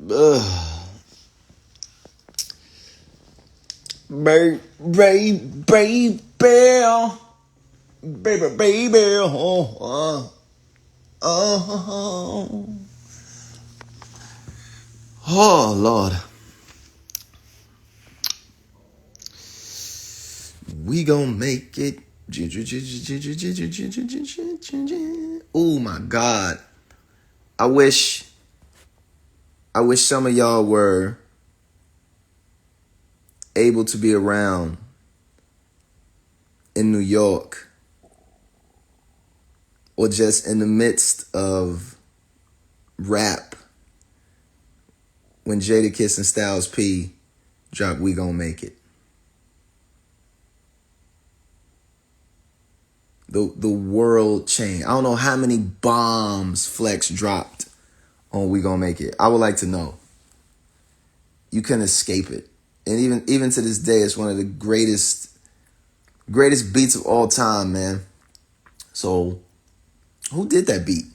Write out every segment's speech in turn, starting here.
Ugh. Baby, baby, oh, Lord. We gon' make it. Oh my God. I wish some of y'all were able to be around in New York or just in the midst of rap when Jadakiss and Styles P dropped We Gon' Make It. The world changed. I don't know how many bombs Flex dropped on We Gon' Make It. I would like to know. You couldn't escape it. And even to this day, it's one of the greatest beats of all time, man. So, who did that beat?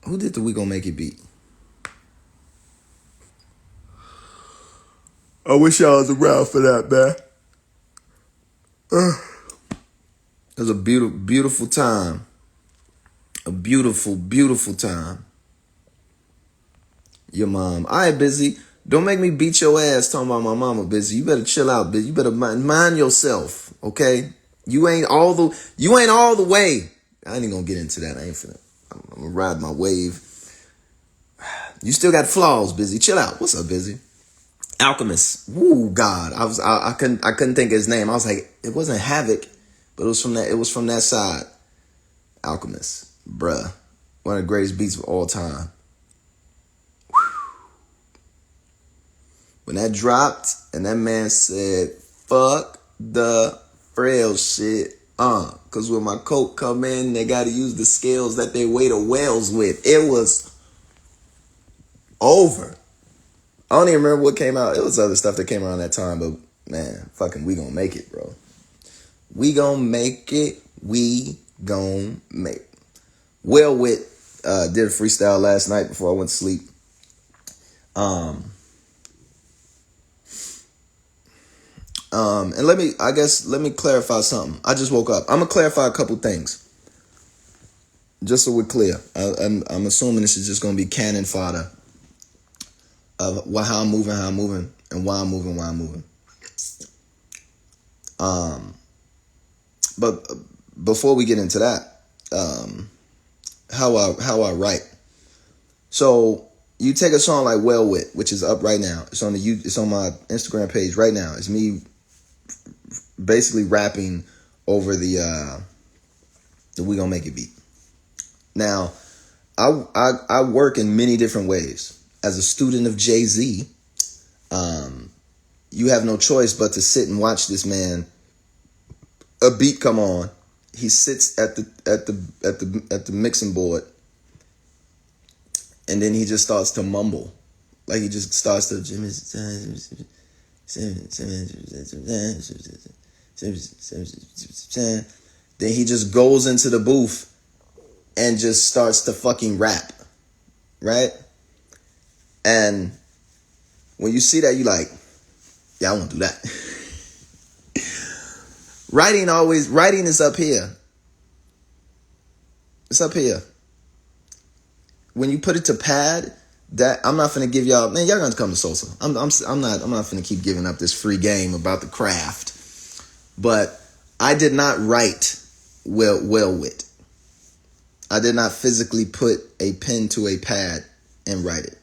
Who did the We Gon' Make It beat? I wish y'all was around for that, man. It was a beautiful time. A beautiful time. Your mom. All right, Busy. Don't make me beat your ass talking about my mama, Busy. You better chill out, Busy. You better mind yourself, okay? You ain't all the way. I ain't even gonna get into that. I'm gonna ride my wave. You still got flaws, Busy. Chill out. What's up, Busy? Alchemist. Woo, God. I couldn't think of his name. I was like, it wasn't Havoc, but it was from that side. Alchemist. Bruh. One of the greatest beats of all time. When that dropped and that man said, fuck the frail shit. Cause when my coke come in, they gotta use the scales that they weigh the whales with. It was over. I don't even remember what came out. It was other stuff that came around that time, but man, fucking We Gon' Make It, bro. We gon' make it. We gon' make it. Well Wit did a freestyle last night before I went to sleep. And let me clarify something. I just woke up. I'm gonna clarify a couple things, just so we're clear. I'm assuming this is just gonna be cannon fodder of how I'm moving, and why I'm moving. But before we get into that, how I write. So you take a song like Well Wit, which is up right now. It's on my Instagram page right now. It's me basically rapping over the We Gon' Make It beat. Now, I work in many different ways. As a student of Jay-Z, you have no choice but to sit and watch this man. A beat come on, he sits at the mixing board, and then he just starts to mumble, like he just starts to. Then he just goes into the booth and just starts to fucking rap, right? And when you see that, you like, yeah, I won't do that. Writing is up here. It's up here. When you put it to pad, that I'm not finna give y'all, man, y'all gonna come to Sosa. I'm not finna keep giving up this free game about the craft. But I did not write well wit. I did not physically put a pen to a pad and write it.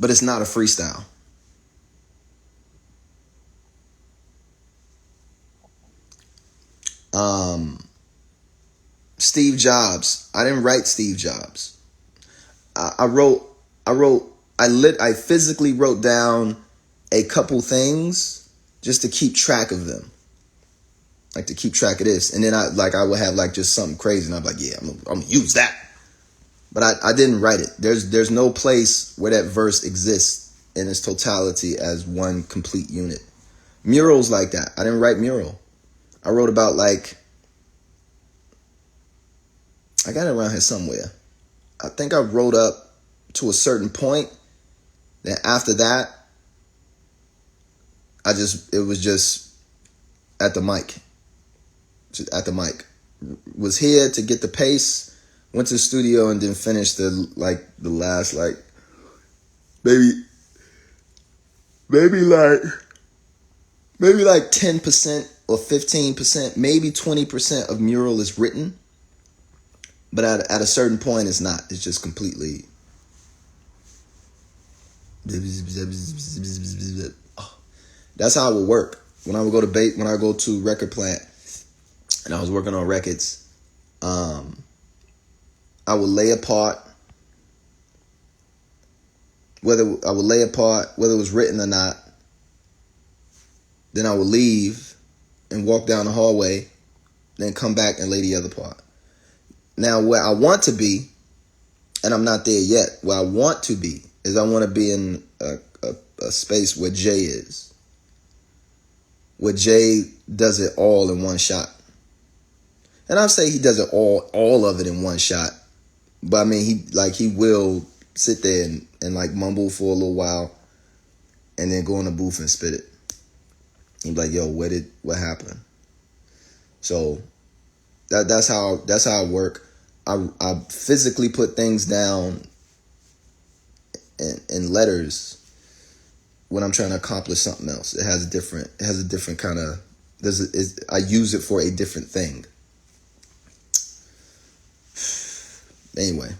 But it's not a freestyle. Steve Jobs. I didn't write Steve Jobs. I physically wrote down a couple things just to keep track of them. Like to keep track of this. And then I would have like just something crazy and I'm like, yeah, I'm gonna use that. But I didn't write it. There's no place where that verse exists in its totality as one complete unit. Murals like that. I didn't write mural. I wrote about like, I got it around here somewhere. I think I wrote up to a certain point. Then after that, it was just at the mic. Just at the mic. Was here to get the pace, went to the studio and then finished the last maybe like 10% or 15%, maybe 20% of mural is written. But at a certain point, it's not. It's just completely. That's how it would work. When I would go to record plant, and I was working on records, I would lay a part. Whether it was written or not. Then I would leave and walk down the hallway, then come back and lay the other part. Now, where I want to be, and I'm not there yet, where I want to be is I want to be in a space where Jay is. Where Jay does it all in one shot. And I'll say he does it all of it in one shot. But I mean, he will sit there and like mumble for a little while and then go in the booth and spit it. He'd be like, yo, what happened? So that's how I work. I physically put things down in letters when I'm trying to accomplish something else. It has a different kind of, I use it for a different thing. Anyway,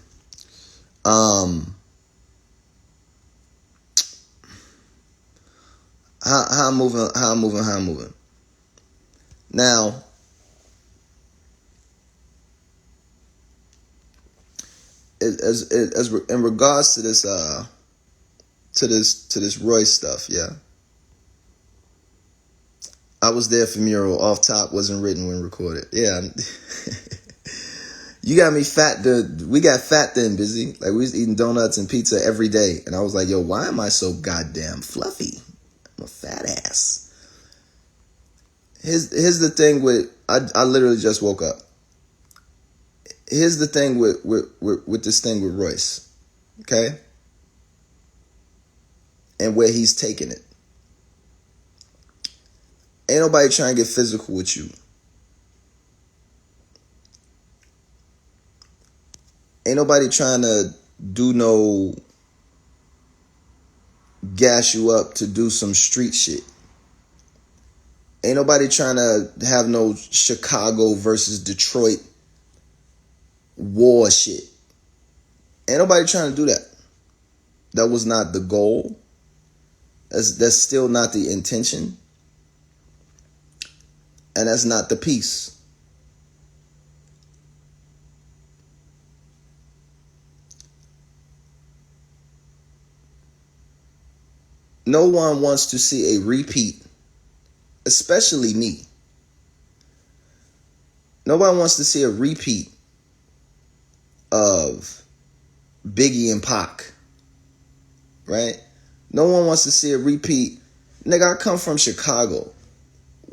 how I'm moving. Now, as in regards to this Royce stuff, yeah. I was there for mural. Off top wasn't written when recorded. Yeah. You got me fat. We got fat then, busy. Like we was eating donuts and pizza every day, and I was like, yo, why am I so goddamn fluffy? I'm a fat ass. Here's the thing with I literally just woke up. Here's the thing with this thing with Royce, okay? And where he's taking it. Ain't nobody trying to get physical with you. Ain't nobody trying to do no gas you up to do some street shit. Ain't nobody trying to have no Chicago versus Detroit war shit. Ain't nobody trying to do that. That was not the goal. That's still not the intention. And that's not the piece. No one wants to see a repeat, especially me. Nobody wants to see a repeat of Biggie and Pac, right? No one wants to see a repeat. Nigga, I come from Chicago,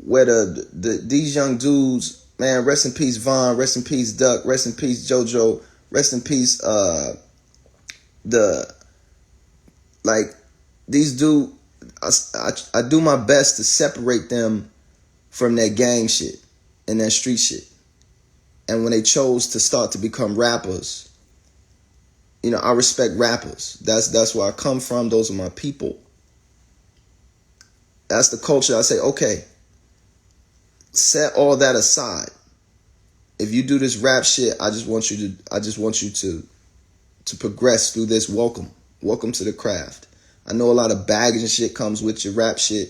where these young dudes, man, rest in peace Von, rest in peace Duck, rest in peace JoJo, rest in peace these dudes, I do my best to separate them from that gang shit and that street shit. And when they chose to start to become rappers, you know, I respect rappers. That's where I come from. Those are my people. That's the culture. I say, okay, set all that aside. If you do this rap shit, I just want you to progress through this. Welcome to the craft. I know a lot of baggage and shit comes with your rap shit,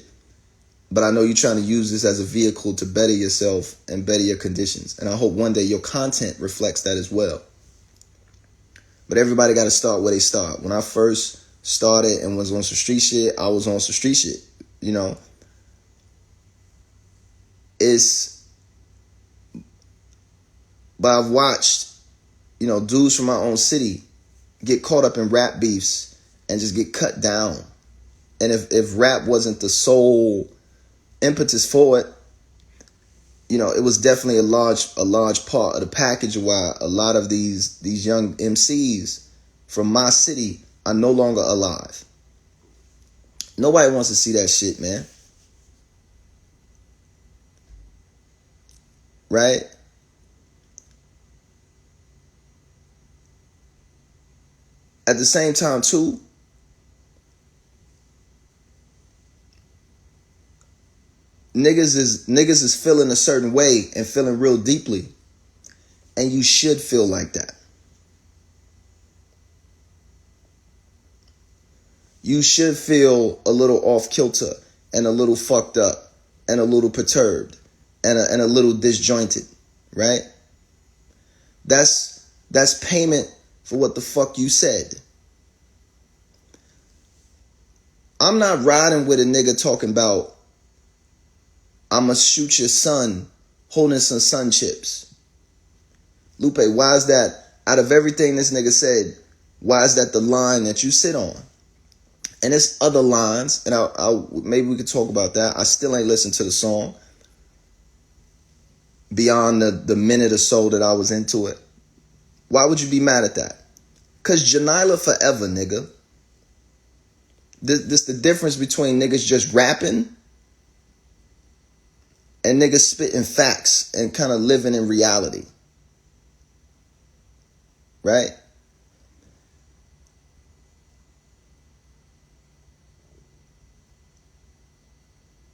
but I know you're trying to use this as a vehicle to better yourself and better your conditions. And I hope one day your content reflects that as well. But everybody got to start where they start. When I first started and was on some street shit, I was on some street shit, you know. But I've watched, you know, dudes from my own city get caught up in rap beefs and just get cut down And if rap wasn't the sole impetus for it, you know, it was definitely a large part of the package of why a lot of these young MCs from my city are no longer alive. Nobody wants to see that shit, man. Right? At the same time, too, niggas is feeling a certain way and feeling real deeply. And you should feel like that. You should feel a little off kilter and a little fucked up and a little perturbed and a little disjointed, right? That's payment for what the fuck you said. I'm not riding with a nigga talking about I'ma shoot your son holding some sun chips. Lupe, why is that, out of everything this nigga said, why is that the line that you sit on? And there's other lines, and I'll maybe we could talk about that. I still ain't listened to the song beyond the minute or so that I was into it. Why would you be mad at that? Because Janila forever, nigga. This the difference between niggas just rapping and niggas spitting facts and kind of living in reality. Right?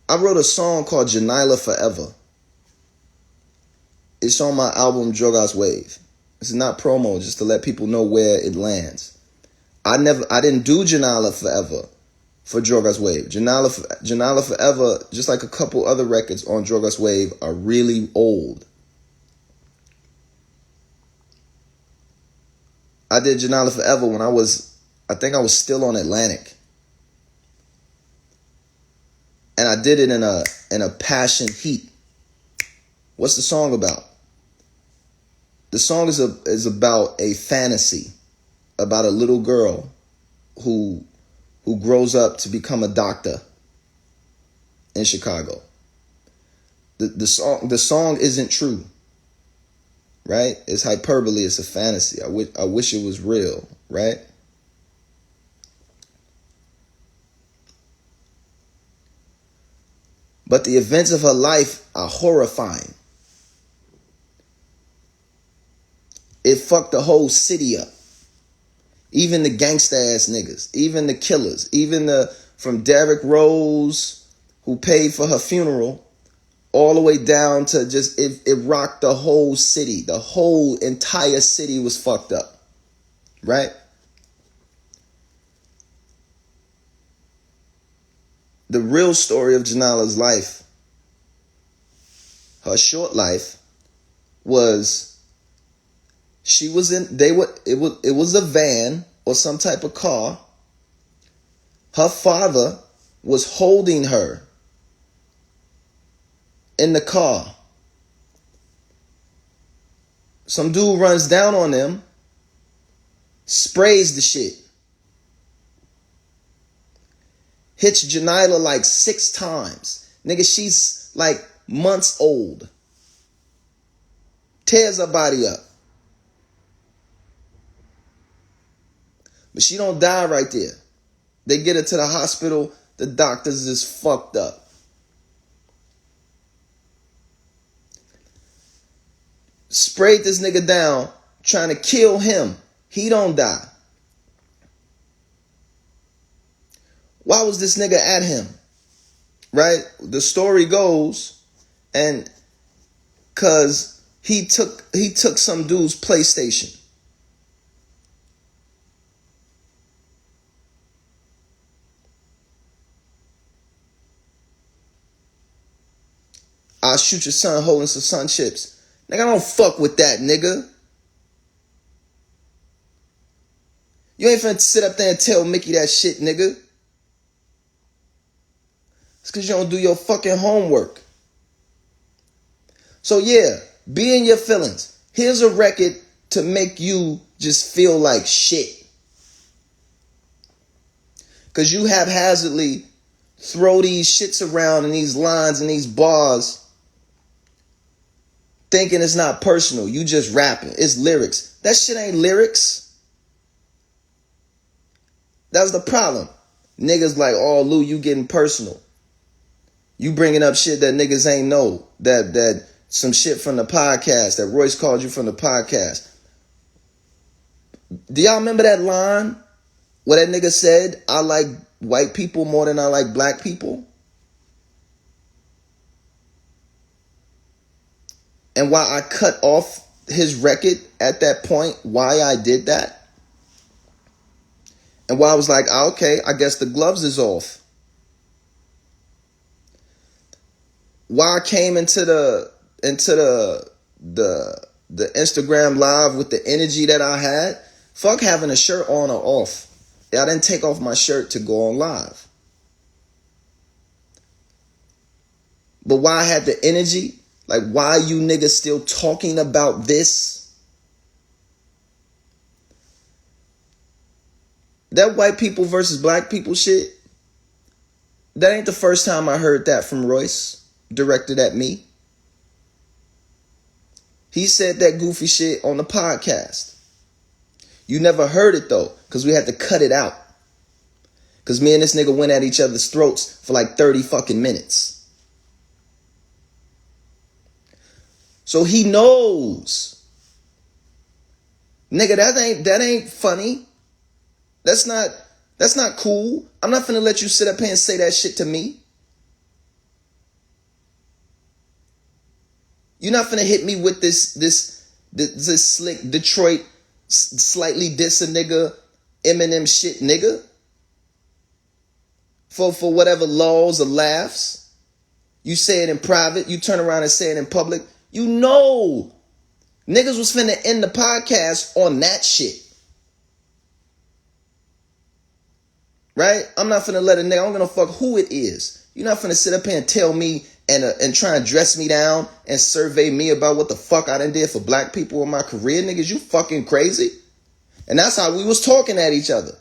I wrote a song called Janila Forever. It's on my album Drogas Wave. This is not promo, just to let people know where it lands. I didn't do Janila Forever for Drogas Wave. Janila Forever, just like a couple other records on Drogas Wave, are really old. I did Janila Forever when I think I was still on Atlantic. And I did it in a passion heat. What's the song about? The song is about a fantasy about a little girl who grows up to become a doctor in Chicago. The song isn't true, right? It's hyperbole. It's a fantasy. I wish it was real, right? But the events of her life are horrifying. It fucked the whole city up. Even the gangsta ass niggas, even the killers, even from Derrick Rose, who paid for her funeral, all the way down to just, it rocked the whole city. The whole entire city was fucked up. Right? The real story of Janila's life, her short life, was she was in, it was a van or some type of car. Her father was holding her in the car. Some dude runs down on them, sprays the shit. Hits Janila like 6 times. Nigga, she's like months old. Tears her body up. But she don't die right there. They get her to the hospital. The doctors is fucked up. Sprayed this nigga down, trying to kill him. He don't die. Why was this nigga at him? Right? The story goes, and cause he took some dude's PlayStation. I'll shoot your son holding some sun chips. Nigga, I don't fuck with that, nigga. You ain't finna sit up there and tell Mickey that shit, nigga. It's because you don't do your fucking homework. So yeah, be in your feelings. Here's a record to make you just feel like shit. Because you haphazardly throw these shits around and these lines and these bars thinking it's not personal. You just rapping. It's lyrics. That shit ain't lyrics. That's the problem. Niggas like, oh, Lou, you getting personal. You bringing up shit that niggas ain't know. That some shit from the podcast. That Royce called you from the podcast. Do y'all remember that line where that nigga said, I like white people more than I like black people? And why I cut off his record at that point, why I did that. And why I was like, okay, I guess the gloves is off. Why I came into the Instagram live with the energy that I had. Fuck having a shirt on or off. I didn't take off my shirt to go on live. But why I had the energy? Like, why you niggas still talking about this? That white people versus black people shit, that ain't the first time I heard that from Royce, directed at me. He said that goofy shit on the podcast. You never heard it though, because we had to cut it out. Because me and this nigga went at each other's throats for like 30 fucking minutes. So he knows. Nigga, that ain't funny. That's not cool. I'm not finna let you sit up here and say that shit to me. You're not finna hit me with this slick Detroit slightly diss a nigga Eminem shit nigga. For whatever laws or laughs. You say it in private, you turn around and say it in public. You know niggas was finna end the podcast on that shit. Right? I'm not finna let a nigga, I'm gonna fuck who it is. You're not finna sit up here and tell me and try and dress me down and survey me about what the fuck I done did for black people in my career. Niggas, you fucking crazy. And that's how we was talking at each other.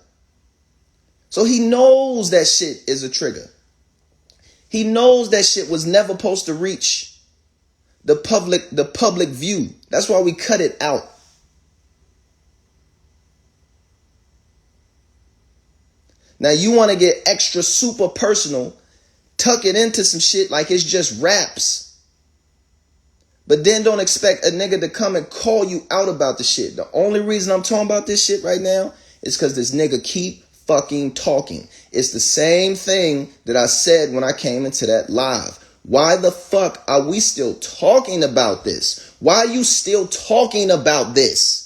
So he knows that shit is a trigger. He knows that shit was never supposed to reach the public view. That's why we cut it out. Now you want to get extra super personal, tuck it into some shit like it's just raps. But then don't expect a nigga to come and call you out about the shit. The only reason I'm talking about this shit right now is because this nigga keep fucking talking. It's the same thing that I said when I came into that live. Why the fuck are we still talking about this? Why are you still talking about this?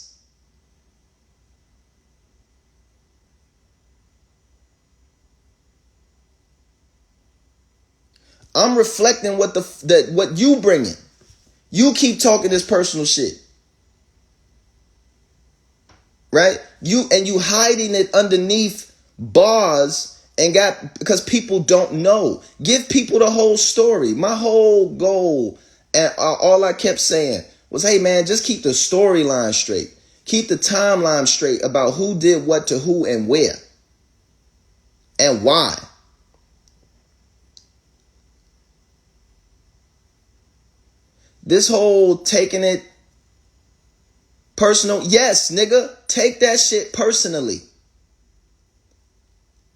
I'm reflecting what you bringing. You keep talking this personal shit. Right? You hiding it underneath bars and because people don't know. Give people the whole story. My whole goal and all I kept saying was, hey man, just keep the storyline straight. Keep the timeline straight about who did what to who and where. And why. This whole taking it personal. Yes, nigga, take that shit personally.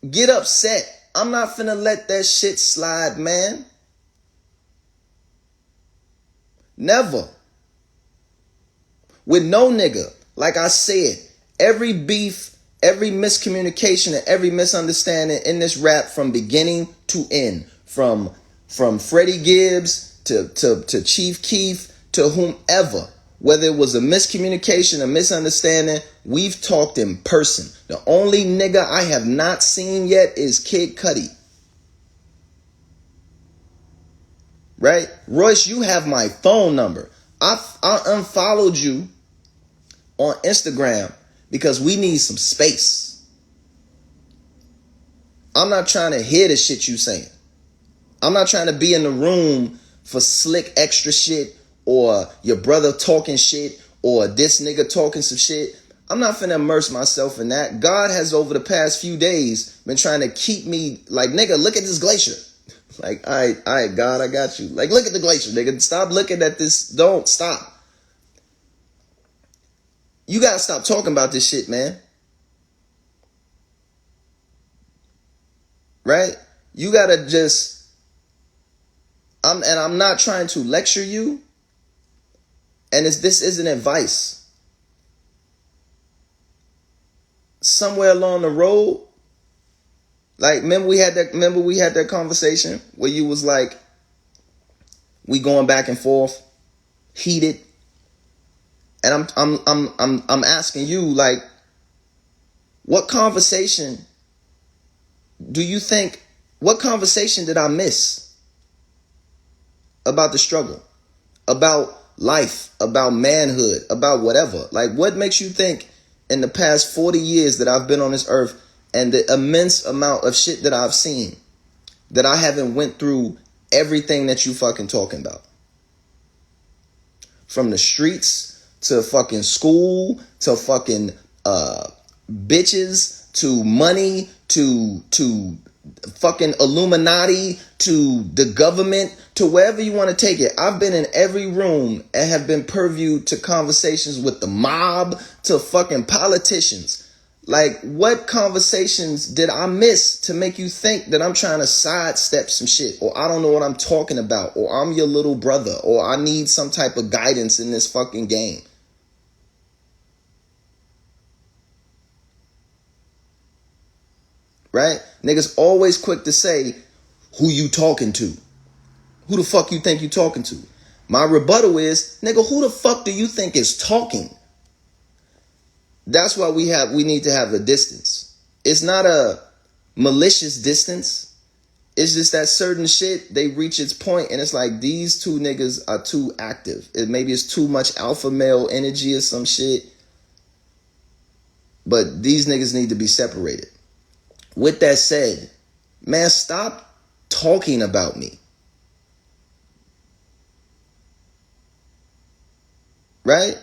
Get upset. I'm not finna let that shit slide, man. Never. With no nigga. Like I said, every beef, every miscommunication, and every misunderstanding in this rap from beginning to end. From Freddie Gibbs to Chief Keef to whomever. Whether it was a miscommunication, a misunderstanding, we've talked in person. The only nigga I have not seen yet is Kid Cudi. Right? Royce, you have my phone number. I unfollowed you on Instagram because we need some space. I'm not trying to hear the shit you saying. I'm not trying to be in the room for slick extra shit or your brother talking shit or this nigga talking some shit. I'm not finna immerse myself in that. God has over the past few days been trying to keep me like, nigga, look at this glacier. Like, all right, God, I got you. Like, look at the glacier, nigga. Stop looking at this. Don't stop. You gotta stop talking about this shit, man. Right? You gotta just, I'm not trying to lecture you. And this isn't advice. Somewhere along the road, like, remember we had that conversation where you was like, we going back and forth, heated. And I'm asking you, like, what conversation did I miss about the struggle, about life, about manhood, about whatever? Like, what makes you think in the past 40 years that I've been on this earth and the immense amount of shit that I've seen, that I haven't went through everything that you fucking talking about? From the streets to fucking school, to fucking bitches, to money, to fucking Illuminati, to the government, to wherever you want to take it. I've been in every room and have been purview to conversations with the mob, to fucking politicians. Like, what conversations did I miss to make you think that I'm trying to sidestep some shit, or I don't know what I'm talking about, or I'm your little brother, or I need some type of guidance in this fucking game? Right? Niggas always quick to say, who you talking to? Who the fuck you think you talking to? My rebuttal is, nigga, who the fuck do you think is talking? That's why we need to have a distance. It's not a malicious distance. It's just that certain shit, they reach its point and it's like, these two niggas are too active. Maybe it's too much alpha male energy or some shit. But these niggas need to be separated. With that said, man, stop talking about me. Right?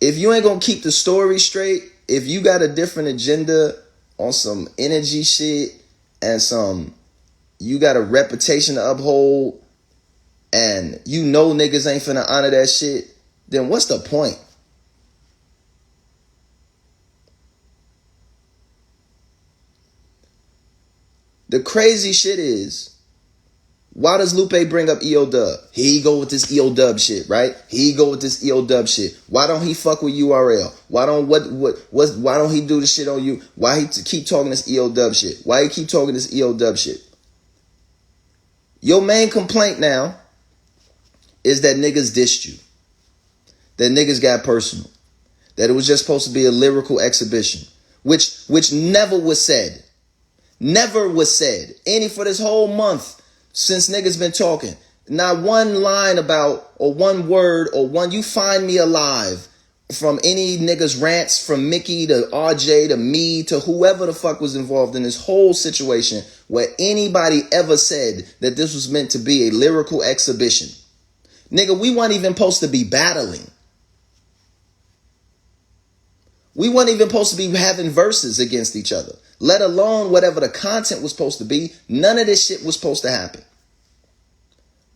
If you ain't gonna keep the story straight, if you got a different agenda on some energy shit and you got a reputation to uphold and you know niggas ain't finna honor that shit, then what's the point? The crazy shit is, why does Lupe bring up EO Dub? Here he go with this EO Dub shit, right? Here he go with this EO Dub shit. Why don't he fuck with URL? Why don't he do the shit on you? Why he keep talking this EO Dub shit? Why he keep talking this EO Dub shit? Your main complaint now is that niggas dissed you. That niggas got personal. That it was just supposed to be a lyrical exhibition, which never was said. Never was said. For this whole month since niggas been talking, not one line about, or one word, or one, you find me alive from any niggas rants, from Mickey to RJ to me to whoever the fuck was involved in this whole situation, where anybody ever said that this was meant to be a lyrical exhibition. Nigga, we weren't even supposed to be battling. We weren't even supposed to be having verses against each other, let alone whatever the content was supposed to be. None of this shit was supposed to happen.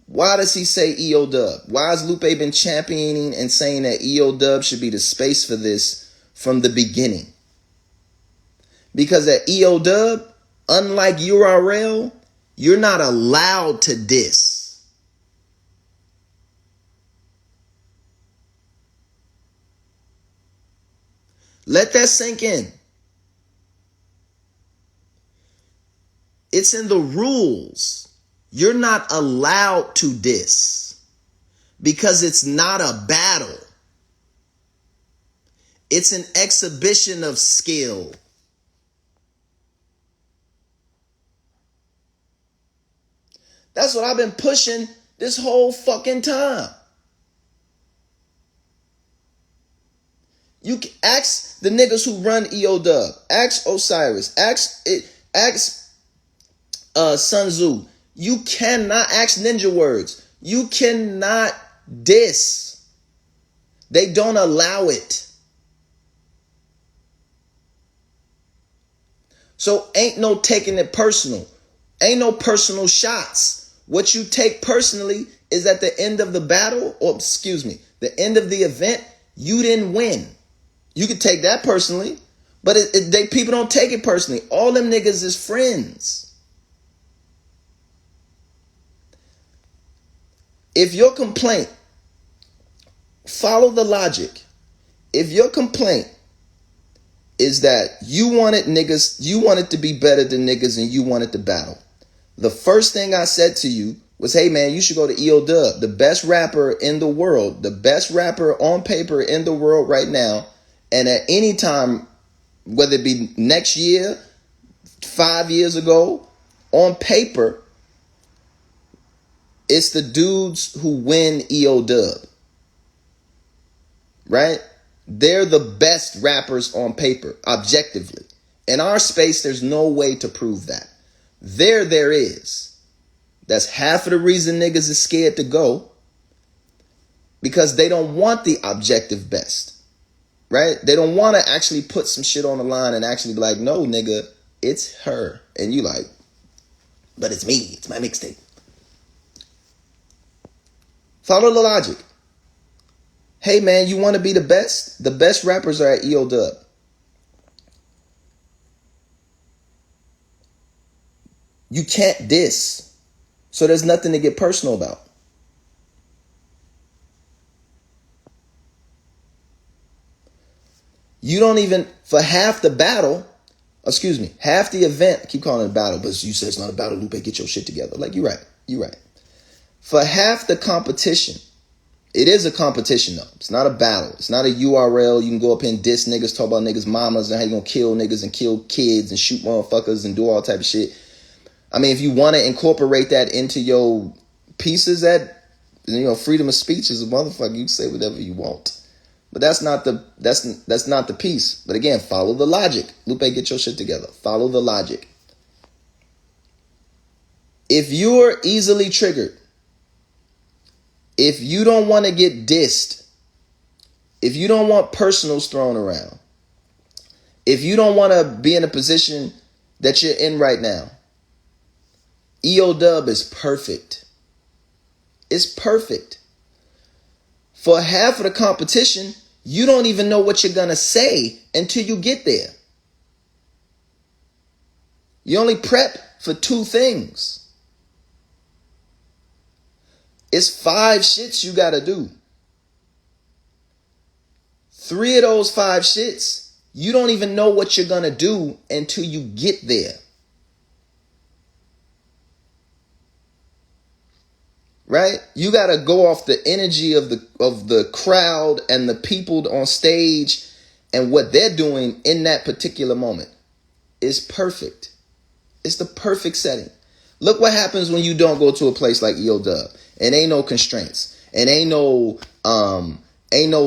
Why does he say EO Dub? Why has Lupe been championing and saying that EO Dub should be the space for this from the beginning? Because at EO Dub, unlike URL, you're not allowed to diss. Let that sink in. It's in the rules. You're not allowed to diss because it's not a battle. It's an exhibition of skill. That's what I've been pushing this whole fucking time. You can ask the niggas who run EO Dub. Ask Osiris. Ask Sun Tzu. You cannot ask Ninja Words. You cannot diss. They don't allow it. So ain't no taking it personal. Ain't no personal shots. What you take personally is at the end of the battle, or excuse me, the end of the event, you didn't win. You could take that personally, but people don't take it personally. All them niggas is friends. If your complaint, follow the logic. If your complaint is that you wanted to be better than niggas and you wanted to battle, the first thing I said to you was, hey man, you should go to EO Dub, the best rapper in the world, the best rapper on paper in the world right now. And at any time, whether it be next year, 5 years ago, on paper, it's the dudes who win EO Dub. Right? They're the best rappers on paper, objectively. In our space, there's no way to prove that. There is. That's half of the reason niggas is scared to go, because they don't want the objective best, right? They don't want to actually put some shit on the line and actually be like, no, nigga, it's her. And you like, but it's me. It's my mixtape. Follow the logic. Hey, man, you want to be the best? The best rappers are at EO Dub. You can't diss. So there's nothing to get personal about. You don't even, for half the battle, half the event, I keep calling it a battle, but you said it's not a battle, Lupe, get your shit together. Like, you're right. For half the competition, it is a competition though. It's not a battle. It's not a URL. You can go up here and diss niggas, talk about niggas' mamas and how you gonna kill niggas and kill kids and shoot motherfuckers and do all type of shit. I mean, if you want to incorporate that into your pieces, that, freedom of speech is a motherfucker. You can say whatever you want, but that's not the piece. But again, follow the logic. Lupe, get your shit together. Follow the logic. If you're easily triggered, if you don't want to get dissed, if you don't want personals thrown around, if you don't want to be in a position that you're in right now, EO Dub is perfect. It's perfect. For half of the competition, you don't even know what you're going to say until you get there. You only prep for 2 things. It's 5 shits you got to do. 3 of those 5 shits, you don't even know what you're going to do until you get there. Right? You got to go off the energy of the crowd and the people on stage and what they're doing in that particular moment. It's perfect. It's the perfect setting. Look what happens when you don't go to a place like EO Dub and ain't no constraints and ain't no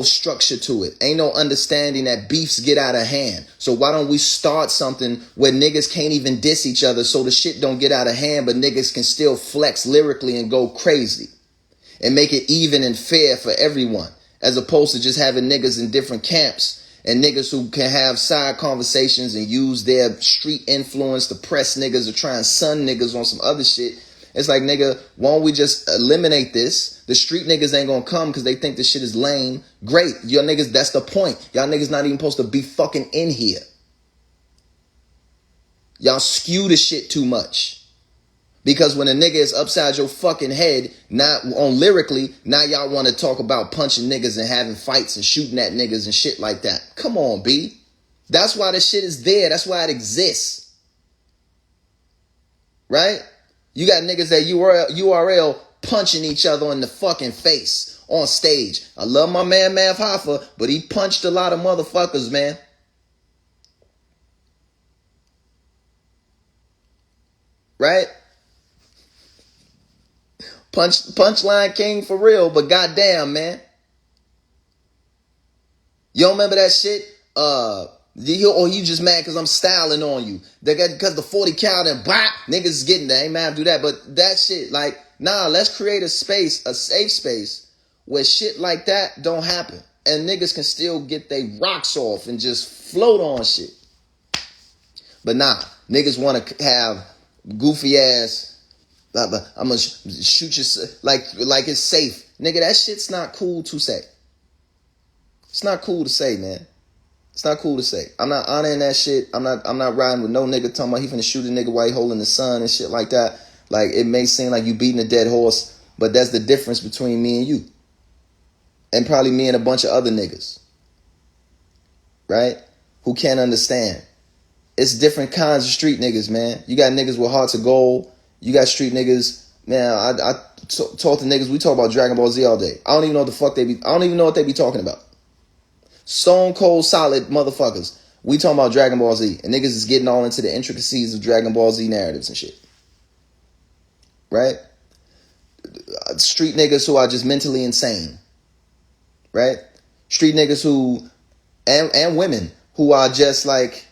structure to it. Ain't no understanding that beefs get out of hand. So why don't we start something where niggas can't even diss each other so the shit don't get out of hand, but niggas can still flex lyrically and go crazy and make it even and fair for everyone, as opposed to just having niggas in different camps and niggas who can have side conversations and use their street influence to press niggas or try and sun niggas on some other shit. It's like, nigga, why don't we just eliminate this? The street niggas ain't gonna come because they think this shit is lame. Great. Y'all niggas, that's the point. Y'all niggas not even supposed to be fucking in here. Y'all skew the shit too much. Because when a nigga is upside your fucking head, not on lyrically, now y'all want to talk about punching niggas and having fights and shooting at niggas and shit like that. Come on, B. That's why this shit is there. That's why it exists. Right? You got niggas at URL punching each other in the fucking face on stage. I love my man Mav Hoffa, but he punched a lot of motherfuckers, man. Right? Punchline king for real, but goddamn, man. You don't remember that shit? You just mad because I'm styling on you. Because the 40 cal and blah, niggas is getting that. Ain't mad to do that. But that shit, like, nah, let's create a space, a safe space where shit like that don't happen. And niggas can still get their rocks off and just float on shit. But nah, Niggas want to have goofy ass, I'm gonna shoot you like it's safe. Nigga, that shit's not cool to say. It's not cool to say, man. It's not cool to say. I'm not honoring that shit. I'm not riding with no nigga talking about he finna shoot a nigga while he holding the sun and shit like that. Like, it may seem like you beating a dead horse, but that's the difference between me and you. And probably me and a bunch of other niggas. Right? Who can't understand. It's different kinds of street niggas, man. You got niggas with hearts of gold. You got street niggas. Man, I talk to niggas. We talk about Dragon Ball Z all day. I don't even know what the fuck I don't even know what they be talking about. Stone cold solid motherfuckers. We talking about Dragon Ball Z. And niggas is getting all into the intricacies of Dragon Ball Z narratives and shit. Right? Street niggas who are just mentally insane. Right? Street niggas who, and women who are just like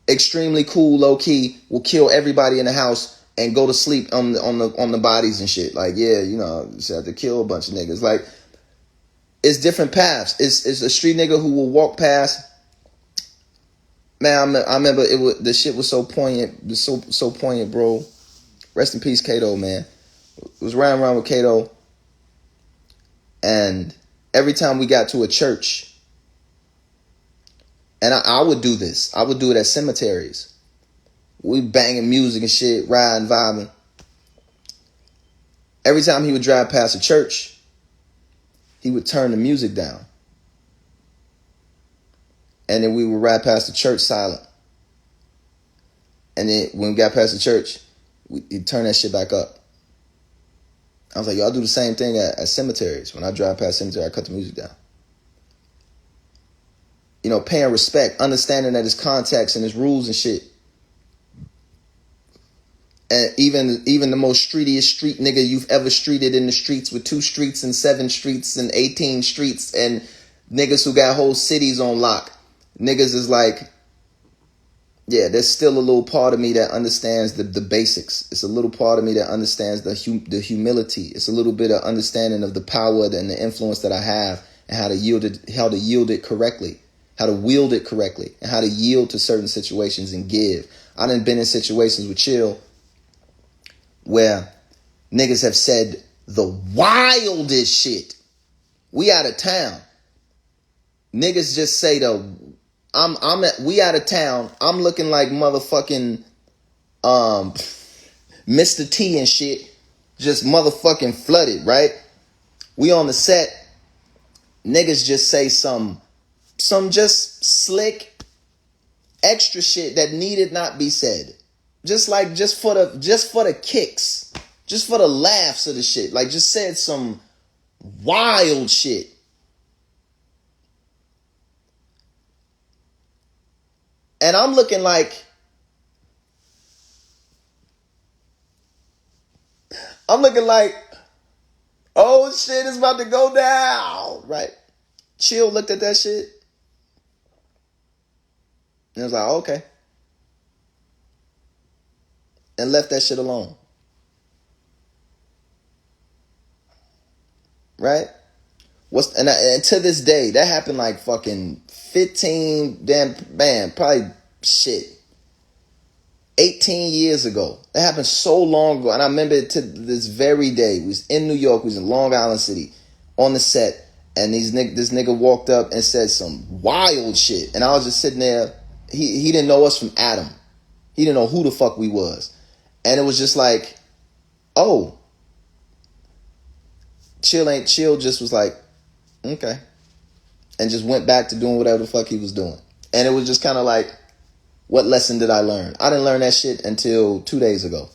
extremely cool, low key, will kill everybody in the house and go to sleep on the bodies and shit. Like, yeah, you know, just have to kill a bunch of niggas. Like, it's different paths. It's a street nigga who will walk past. Man, I remember the shit was so poignant. It was so poignant, bro. Rest in peace, Kato, man. It was riding around with Kato, and every time we got to a church, and I would do this. I would do it at cemeteries. We banging music and shit, riding, vibing. Every time he would drive past a church, he would turn the music down. And then we would ride past the church silent. And then when we got past the church, he'd turn that shit back up. I was like, y'all do the same thing at cemeteries. When I drive past cemetery, I cut the music down. You know, paying respect, understanding that there's context and there's rules and shit. And even the most streetiest street nigga you've ever streeted in the streets with 2 streets and 7 streets and 18 streets and niggas who got whole cities on lock. Niggas is like, yeah, there's still a little part of me that understands the basics. It's a little part of me that understands the humility. It's a little bit of understanding of the power and the influence that I have and how to yield it correctly, how to wield it correctly, and how to yield to certain situations and give. I done been in situations with Chill where niggas have said the wildest shit. We out of town. Niggas just say we out of town. I'm looking like motherfucking Mr. T and shit. Just motherfucking flooded, right? We on the set. Niggas just say some just slick extra shit that needed not be said. Just for the kicks. Just for the laughs of the shit. Like, just said some wild shit. And I'm looking like, oh shit, it's about to go down, right? Chill looked at that shit. And I was like, okay. And left that shit alone. Right? And to this day, that happened like fucking 18 years ago. That happened so long ago. And I remember it to this very day. We was in New York. We was in Long Island City on the set. And this nigga walked up and said some wild shit. And I was just sitting there. He didn't know us from Adam. He didn't know who the fuck we was. And it was just like, oh. Chill just was like, okay. And just went back to doing whatever the fuck he was doing. And it was just kind of like, what lesson did I learn? I didn't learn that shit until 2 days ago.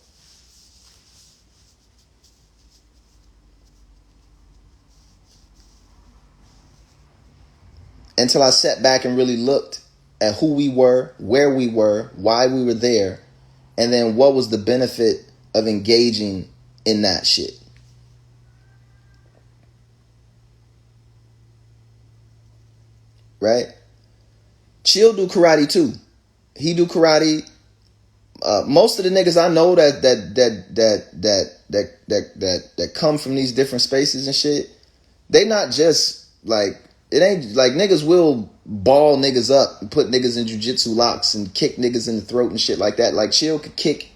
Until I sat back and really looked at who we were, where we were, why we were there, and then what was the benefit of engaging in that shit. Right? Chill do karate too. He do karate. Most of the niggas I know that come from these different spaces and shit, they not just like, it ain't like niggas will ball niggas up and put niggas in jujitsu locks and kick niggas in the throat and shit like that. Like, Chill could kick.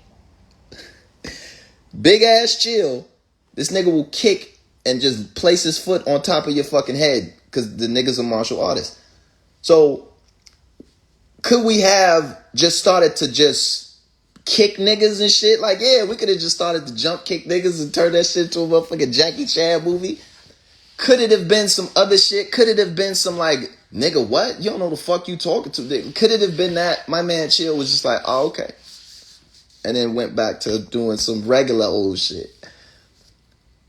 Big ass Chill. This nigga will kick and just place his foot on top of your fucking head because the nigga's a martial artist. So, could we have just started to just kick niggas and shit? Like, yeah, we could have just started to jump kick niggas and turn that shit to a motherfucking Jackie Chan movie. Could it have been some other shit? Could it have been some like, nigga, what? You don't know the fuck you talking to. Could it have been that? My man Chill was just like, oh, okay. And then went back to doing some regular old shit.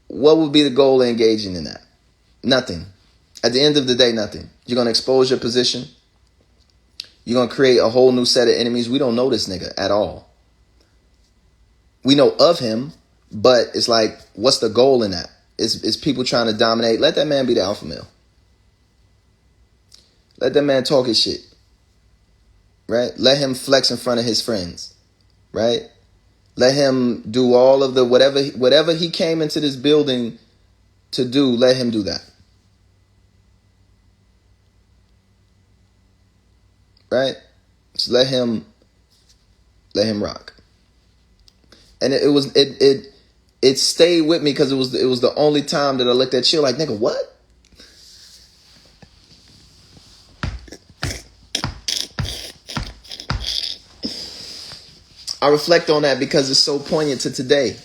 What would be the goal of engaging in that? Nothing. At the end of the day, nothing. You're going to expose your position. You're going to create a whole new set of enemies. We don't know this nigga at all. We know of him, but it's like, what's the goal in that? It's people trying to dominate. Let that man be the alpha male. Let that man talk his shit. Right? Let him flex in front of his friends. Right? Let him do all of the whatever he came into this building to do, let him do that. Right? Just let him rock. And it stayed with me because it was the only time that I looked at Chill like, nigga, what? I reflect on that because it's so poignant to today.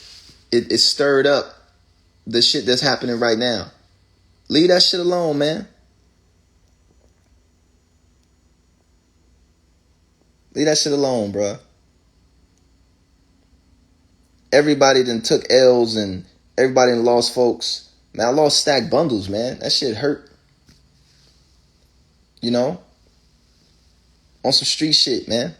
It stirred up the shit that's happening right now. Leave that shit alone, man. Leave that shit alone, bruh. Everybody done took L's and everybody done lost folks. Man, I lost stacked bundles, man. That shit hurt. You know? On some street shit, man.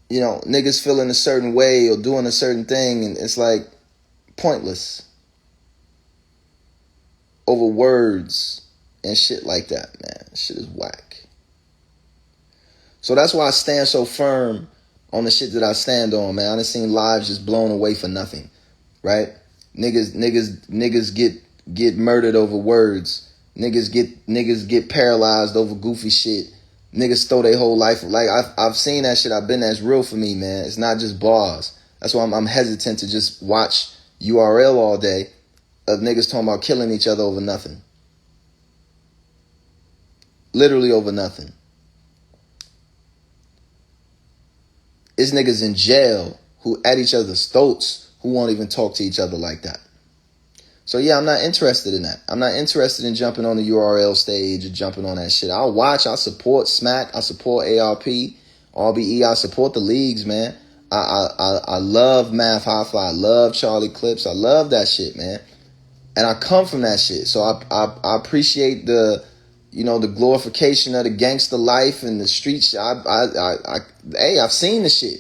You know, niggas feeling a certain way or doing a certain thing, and it's like pointless. Over words and shit like that, man. Shit is whack. So that's why I stand so firm on the shit that I stand on, man. I done seen lives just blown away for nothing, right? Niggas get murdered over words. Niggas get paralyzed over goofy shit. Niggas throw their whole life. Like, I've seen that shit. I've been there. It's real for me, man. It's not just bars. That's why I'm hesitant to just watch URL all day of niggas talking about killing each other over nothing. Literally over nothing. It's niggas in jail who at each other's throats who won't even talk to each other like that. So yeah, I'm not interested in that. I'm not interested in jumping on the URL stage or jumping on that shit. I'll watch, I'll support Smack, I support ARP, RBE, I support the leagues, man. I love Math Hi-Fi, I love Charlie Clips, I love that shit, man. And I come from that shit. So I appreciate the, you know, the glorification of the gangster life and the street shit. Hey, I've seen the shit.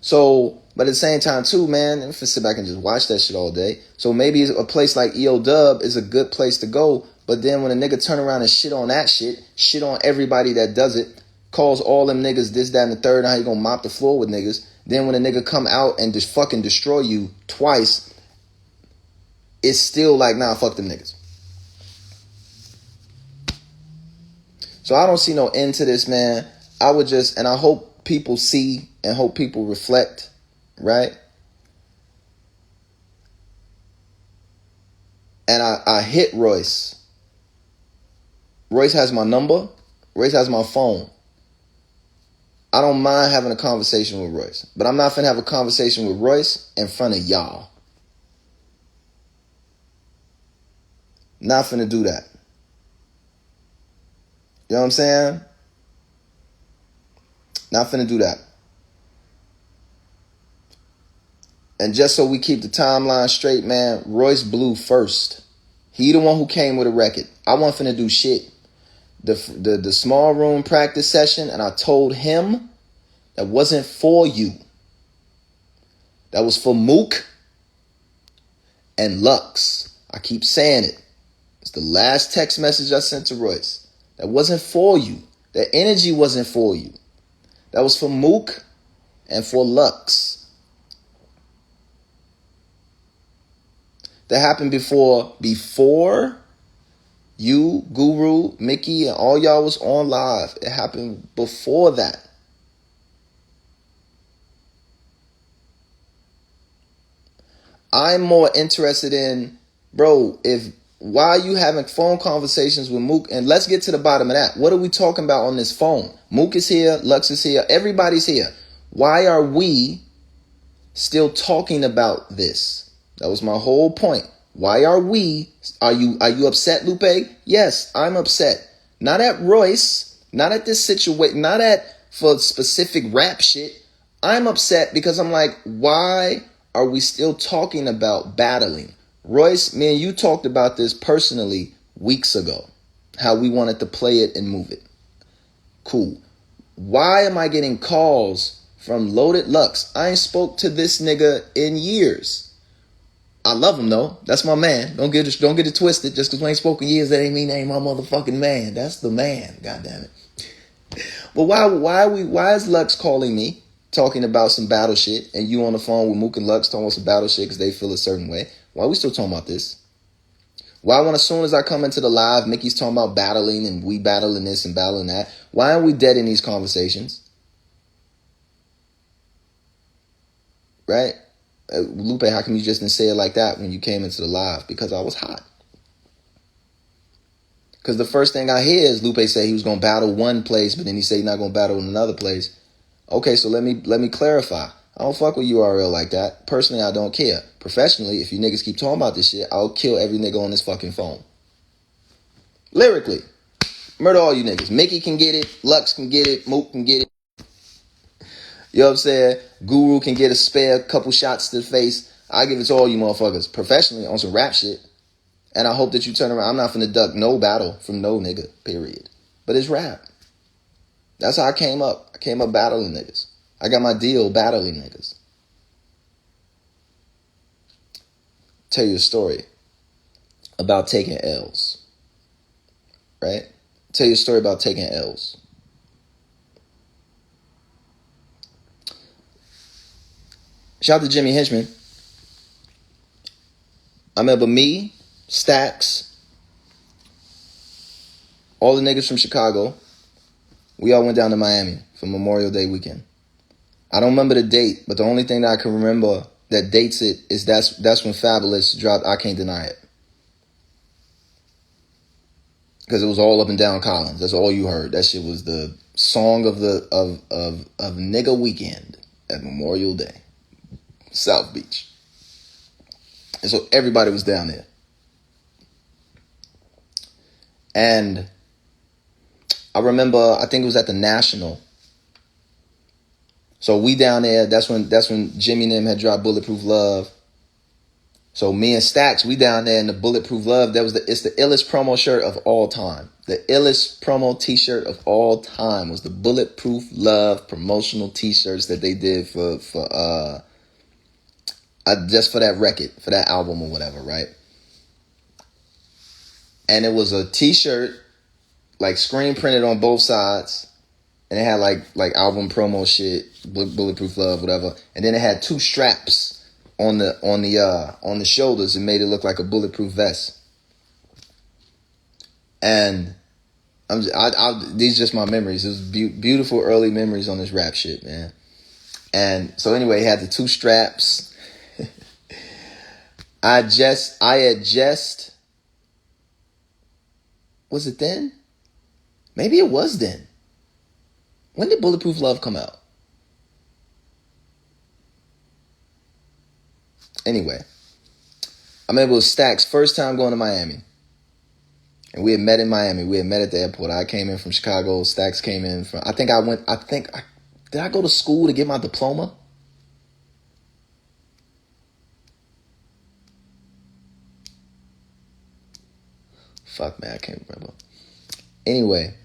So, but at the same time too, man, if I sit back and just watch that shit all day. So maybe a place like EO Dub is a good place to go. But then when a nigga turn around and shit on that shit on everybody that does it, calls all them niggas this, that, and the third, and how you gonna mop the floor with niggas. Then when a nigga come out and just fucking destroy you twice, it's still like, nah, fuck them niggas. So I don't see no end to this, man. I would just, and I hope people see and hope people reflect, right? And I hit Royce. Royce has my number. Royce has my phone. I don't mind having a conversation with Royce. But I'm not finna have a conversation with Royce in front of y'all. Not finna do that. You know what I'm saying? Not finna do that. And just so we keep the timeline straight, man, Royce blew first. He the one who came with a record. I wasn't finna do shit. The small room practice session, and I told him that wasn't for you. That was for Mook and Lux. I keep saying it. It's the last text message I sent to Royce. That wasn't for you. That energy wasn't for you. That was for Mook and for Lux. that happened before you, Guru, Mickey, and all y'all was on live. It happened before that. I'm more interested in, bro, why are you having phone conversations with Mook? And let's get to the bottom of that. What are we talking about on this phone? Mook is here, Lux is here, everybody's here. Why are we still talking about this? That was my whole point. Why are we? Are you upset, Lupe? Yes, I'm upset. Not at Royce, not at this situation, not at for specific rap shit. I'm upset because I'm like, why are we still talking about battling? Royce, me and you talked about this personally weeks ago. How we wanted to play it and move it. Cool. Why am I getting calls from Loaded Lux? I ain't spoke to this nigga in years. I love him though. That's my man. Don't get it twisted. Just because we ain't spoken years, that ain't mean I ain't my motherfucking man. That's the man. God damn it. But why is Lux calling me talking about some battle shit and you on the phone with Mook and Lux talking about some battle shit because they feel a certain way? Why are we still talking about this? Why when as soon as I come into the live, Mickey's talking about battling and we battling this and battling that? Why aren't we dead in these conversations? Right? Lupe, how come you just didn't say it like that when you came into the live? Because I was hot. Because the first thing I hear is Lupe say he was going to battle one place, but then he said he's not going to battle in another place. Okay, so let me clarify. I don't fuck with URL like that. Personally, I don't care. Professionally, if you niggas keep talking about this shit, I'll kill every nigga on this fucking phone. Lyrically, murder all you niggas. Mickey can get it. Lux can get it. Mook can get it. You know what I'm saying? Guru can get a spare couple shots to the face. I give it to all you motherfuckers. Professionally, on some rap shit. And I hope that you turn around. I'm not finna duck no battle from no nigga, period. But it's rap. That's how I came up. I came up battling niggas. I got my deal battling niggas. Tell you a story about taking L's. Right? Tell you a story about taking L's. Shout out to Jimmy Henchman. I remember me, Stacks, all the niggas from Chicago. We all went down to Miami for Memorial Day weekend. I don't remember the date, but the only thing that I can remember that dates it is that's when Fabulous dropped I Can't Deny It. Because it was all up and down Collins. That's all you heard. That shit was the song of nigga weekend at Memorial Day. South Beach. And so everybody was down there. And I remember, I think it was at the National. So we down there, that's when Jimmy and them had dropped Bulletproof Love. So me and Stacks, we down there in the Bulletproof Love. It's the illest promo shirt of all time. The illest promo t-shirt of all time was the Bulletproof Love promotional t-shirts that they did for just for that record, for that album or whatever, right? And it was a t-shirt, like screen printed on both sides, and it had like album promo shit, Bulletproof Love, whatever. And then it had two straps on the shoulders and made it look like a bulletproof vest. And these are just my memories. It was beautiful early memories on this rap shit, man. And so anyway, it had the two straps. I had just, was it then? Maybe it was then. When did Bulletproof Love come out? Anyway, I remember it was Stack's first time going to Miami. And we had met in Miami. We had met at the airport. I came in from Chicago. Stax came in from, did I go to school to get my diploma? Fuck, man, I can't remember. Anyway,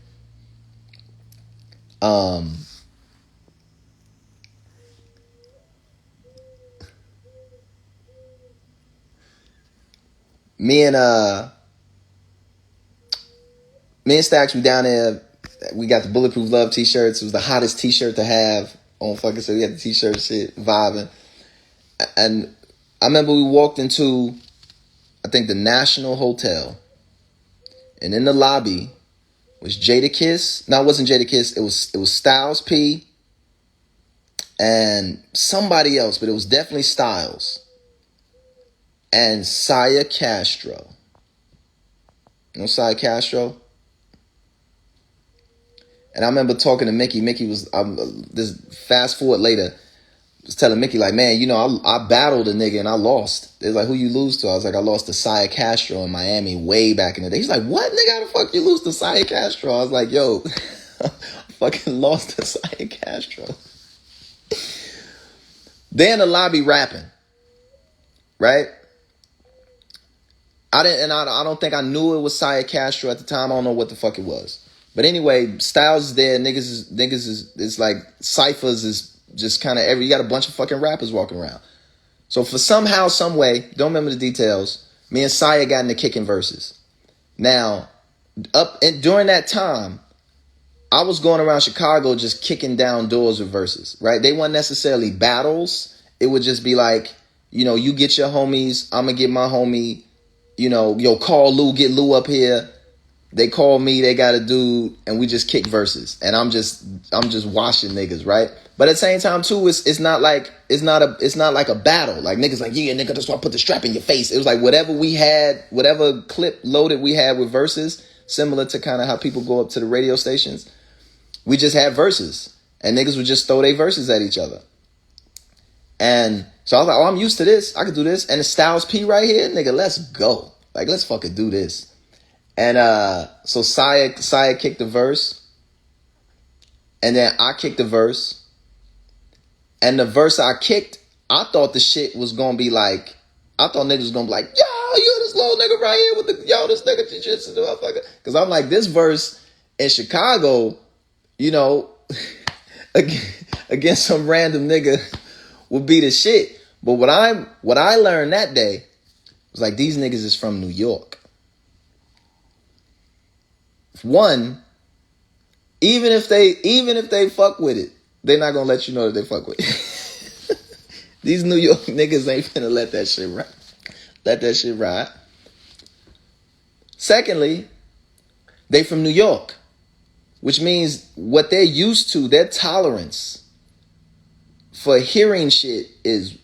me and Stax, we down there. We got the Bulletproof Love t-shirts. It was the hottest t-shirt to have on fucking, so we had the t-shirt shit vibing. And I remember we walked into I think the National Hotel. And in the lobby was Jadakiss. No, it wasn't Jadakiss. It was Styles P and somebody else, but it was definitely Styles and Saya Castro. You know Saya Castro? And I remember talking to Mickey. Mickey was, this fast forward later, was telling Mickey, like, man, you know, I battled a nigga and I lost. They're like, who you lose to? I was like, I lost to Saya Castro in Miami way back in the day. He's like, what, nigga? How the fuck you lose to Saya Castro? I was like, yo, I fucking lost to Saya Castro. They in the lobby rapping, right? I don't think I knew it was Saya Castro at the time. I don't know what the fuck it was. But anyway, Styles is there. Niggas is like ciphers is just kind of you got a bunch of fucking rappers walking around. So for somehow, some way, don't remember the details, me and Saya got into kicking verses. Now, during that time, I was going around Chicago just kicking down doors with verses, right? They weren't necessarily battles. It would just be like, you know, you get your homies, I'm gonna get my homie, you know, yo, call Lou, get Lou up here. They call me, they got a dude, and we just kick verses. And I'm just washing niggas, right? But at the same time too, it's not like a battle. Like niggas like, yeah, nigga, that's why I put the strap in your face. It was like whatever we had, whatever clip loaded we had with verses, similar to kind of how people go up to the radio stations. We just had verses. And niggas would just throw their verses at each other. And so I was like, oh, I'm used to this. I could do this. And the Styles P right here, nigga, let's go. Like, let's fucking do this. And so Saya kicked the verse. And then I kicked the verse. And the verse I kicked, I thought the shit was gonna be like, I thought niggas was gonna be like, yo, you this little nigga right here with the, yo, this nigga jiu-jitsu, motherfucker. Because I'm like, this verse in Chicago, you know, against some random nigga would be the shit. But what I learned that day was like, these niggas is from New York. One, even if they fuck with it, they're not gonna let you know that they fuck with it. These New York niggas ain't finna let that shit ride. Secondly, they from New York, which means what they're used to, their tolerance for hearing shit is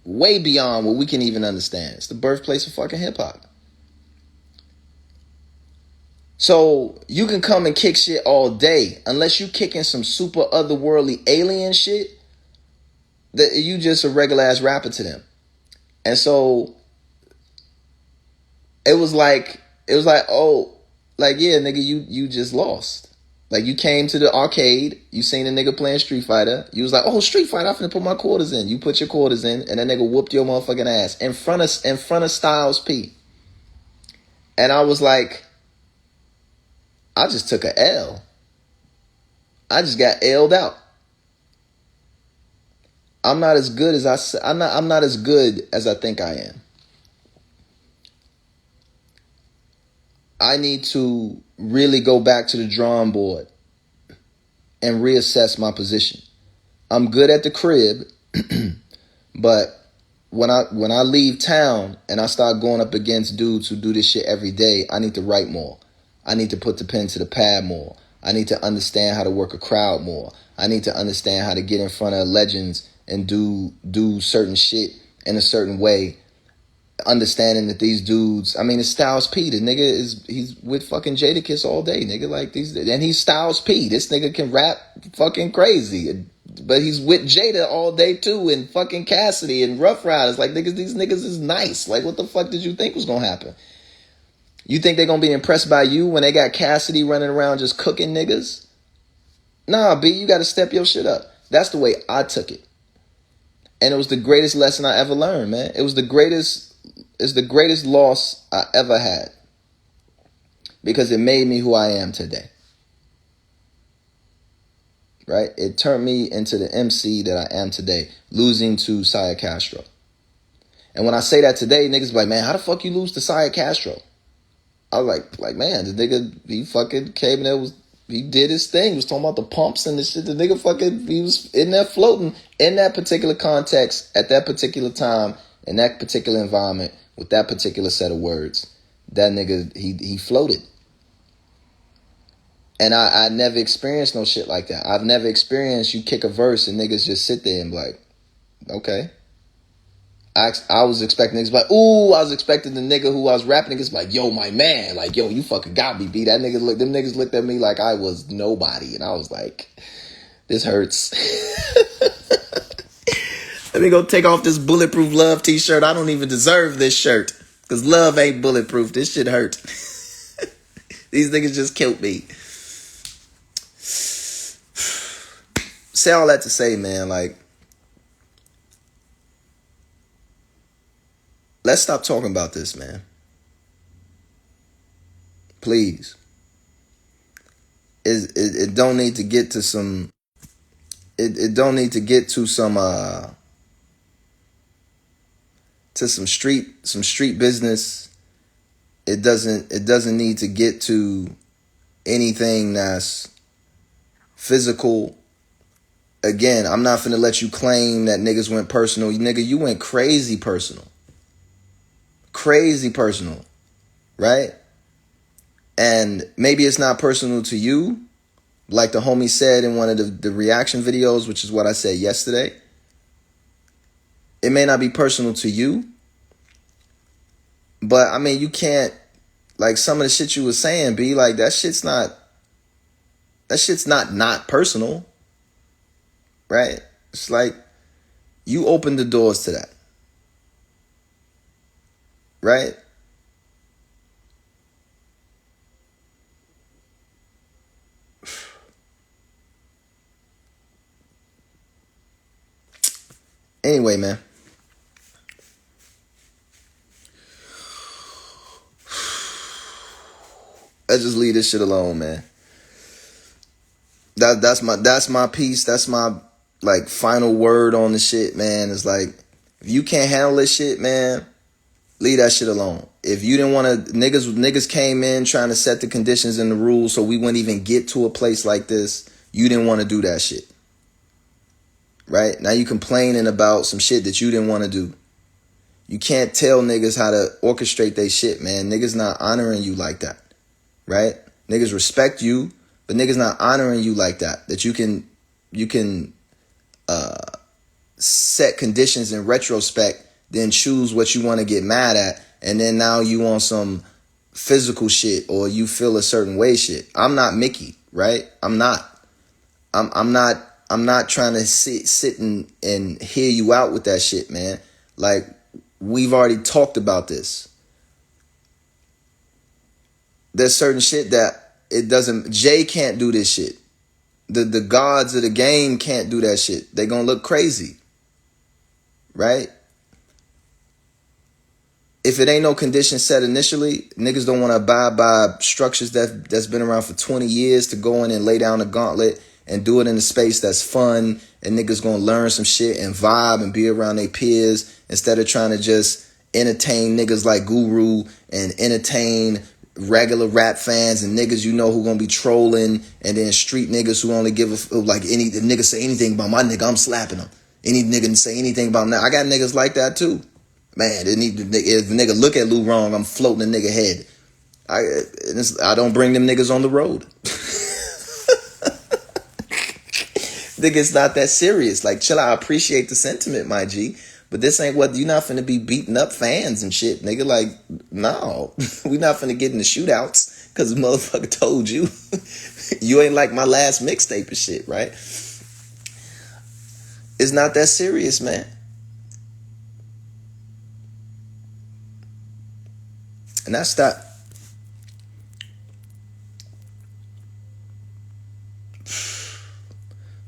way beyond what we can even understand. It's the birthplace of fucking hip hop. So you can come and kick shit all day, unless you kicking some super otherworldly alien shit, that you just a regular ass rapper to them. And so it was like, oh, like, yeah, nigga, you just lost. Like, you came to the arcade, you seen a nigga playing Street Fighter, you was like, oh, Street Fighter, I'm finna put my quarters in. You put your quarters in, and that nigga whooped your motherfucking ass in front of Styles P. And I was like, I just took a L. I just got L'd out. I'm not as good as I'm not as good as I think I am. I need to really go back to the drawing board and reassess my position. I'm good at the crib, but when I leave town and I start going up against dudes who do this shit every day, I need to write more. I need to put the pen to the pad more. I need to understand how to work a crowd more. I need to understand how to get in front of legends and do certain shit in a certain way. Understanding that these dudes, I mean, it's Styles P. The nigga he's with fucking Jadakiss all day, nigga. Like these, and he's Styles P. This nigga can rap fucking crazy, but he's with Jada all day too, and fucking Cassidy and Rough Riders. Like niggas, these niggas is nice. Like what the fuck did you think was gonna happen? You think they're gonna be impressed by you when they got Cassidy running around just cooking niggas? Nah, B, you gotta step your shit up. That's the way I took it. And it was the greatest lesson I ever learned, man. It's the greatest loss I ever had. Because it made me who I am today. Right? It turned me into the MC that I am today, losing to Saya Castro. And when I say that today, niggas be like, man, how the fuck you lose to Saya Castro? I was like, man, the nigga, he fucking came in there, he did his thing. He was talking about the pumps and the shit. The nigga fucking, he was in there floating in that particular context, at that particular time, in that particular environment, with that particular set of words. That nigga, he floated. And I never experienced no shit like that. I've never experienced you kick a verse and niggas just sit there and be like, okay. I was expecting niggas like, ooh, I was expecting the nigga who I was rapping niggas like, yo, my man, like, yo, you fucking got me, B. Them niggas looked at me like I was nobody. And I was like, this hurts. Let me go take off this Bulletproof Love t-shirt. I don't even deserve this shirt. Because love ain't bulletproof. This shit hurt. These niggas just killed me. Say all that to say, man, like, let's stop talking about this, man. Please. It don't need to get to some. It don't need to get to some street business. It doesn't need to get to anything that's physical. Again, I'm not finna let you claim that niggas went personal. Nigga, you went crazy personal. Crazy personal, right? And maybe it's not personal to you, like the homie said in one of the reaction videos, which is what I said yesterday. It may not be personal to you, but I mean, you can't, like some of the shit you was saying, be like, that shit's not personal, right? It's like you opened the doors to that, right? Anyway, man. Let's just leave this shit alone, man. That's my piece. That's my like final word on the shit, man. It's like, if you can't handle this shit, man, leave that shit alone. If you didn't want to, niggas came in trying to set the conditions and the rules so we wouldn't even get to a place like this. You didn't want to do that shit. Right? Now you complaining about some shit that you didn't want to do. You can't tell niggas how to orchestrate their shit, man. Niggas not honoring you like that. Right? Niggas respect you, but niggas not honoring you like that. That you can set conditions in retrospect, then choose what you want to get mad at, and then now you want some physical shit or you feel a certain way shit. I'm not Mickey, right? I'm not trying to sit and hear you out with that shit, man. Like, we've already talked about this. There's certain shit that Jay can't do this shit. The gods of the game can't do that shit. They gonna look crazy. Right? If it ain't no condition set initially, niggas don't want to abide by structures that's been around for 20 years to go in and lay down a gauntlet and do it in a space that's fun, and niggas gonna learn some shit and vibe and be around their peers instead of trying to just entertain niggas like Guru and entertain regular rap fans and niggas you know who gonna be trolling, and then street niggas who only give a like any the nigga say anything about my nigga, I'm slapping him. Any nigga say anything about him, I got niggas like that too. Man, if the nigga look at Lou wrong, I'm floating the nigga head. I don't bring them niggas on the road. Nigga, it's not that serious. Like, chill out. I appreciate the sentiment, my G. But this ain't what, you're not finna be beating up fans and shit, nigga. Like, no. We not finna get in the shootouts because the motherfucker told you. You ain't like my last mixtape and shit, right? It's not that serious, man. And that's that.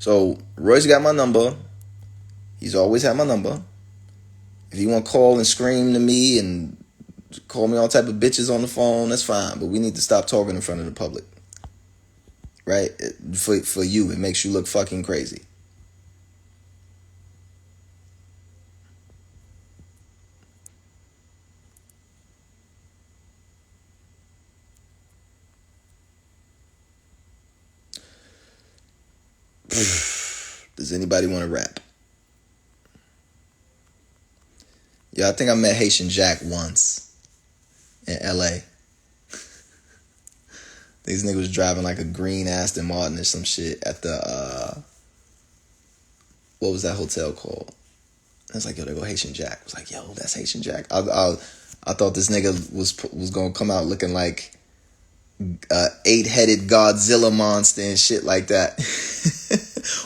So, Royce got my number. He's always had my number. If you want to call and scream to me and call me all type of bitches on the phone, that's fine. But we need to stop talking in front of the public. Right? For you, it makes you look fucking crazy. Does anybody want to rap? Yo. Yeah, I think I met Haitian Jack once in LA. These niggas was driving like a green Aston Martin or some shit at the what was that hotel called? I was like, yo, there go Haitian Jack. I was like, yo, that's Haitian Jack. I thought this nigga was gonna come out looking like 8-headed Godzilla monster and shit like that.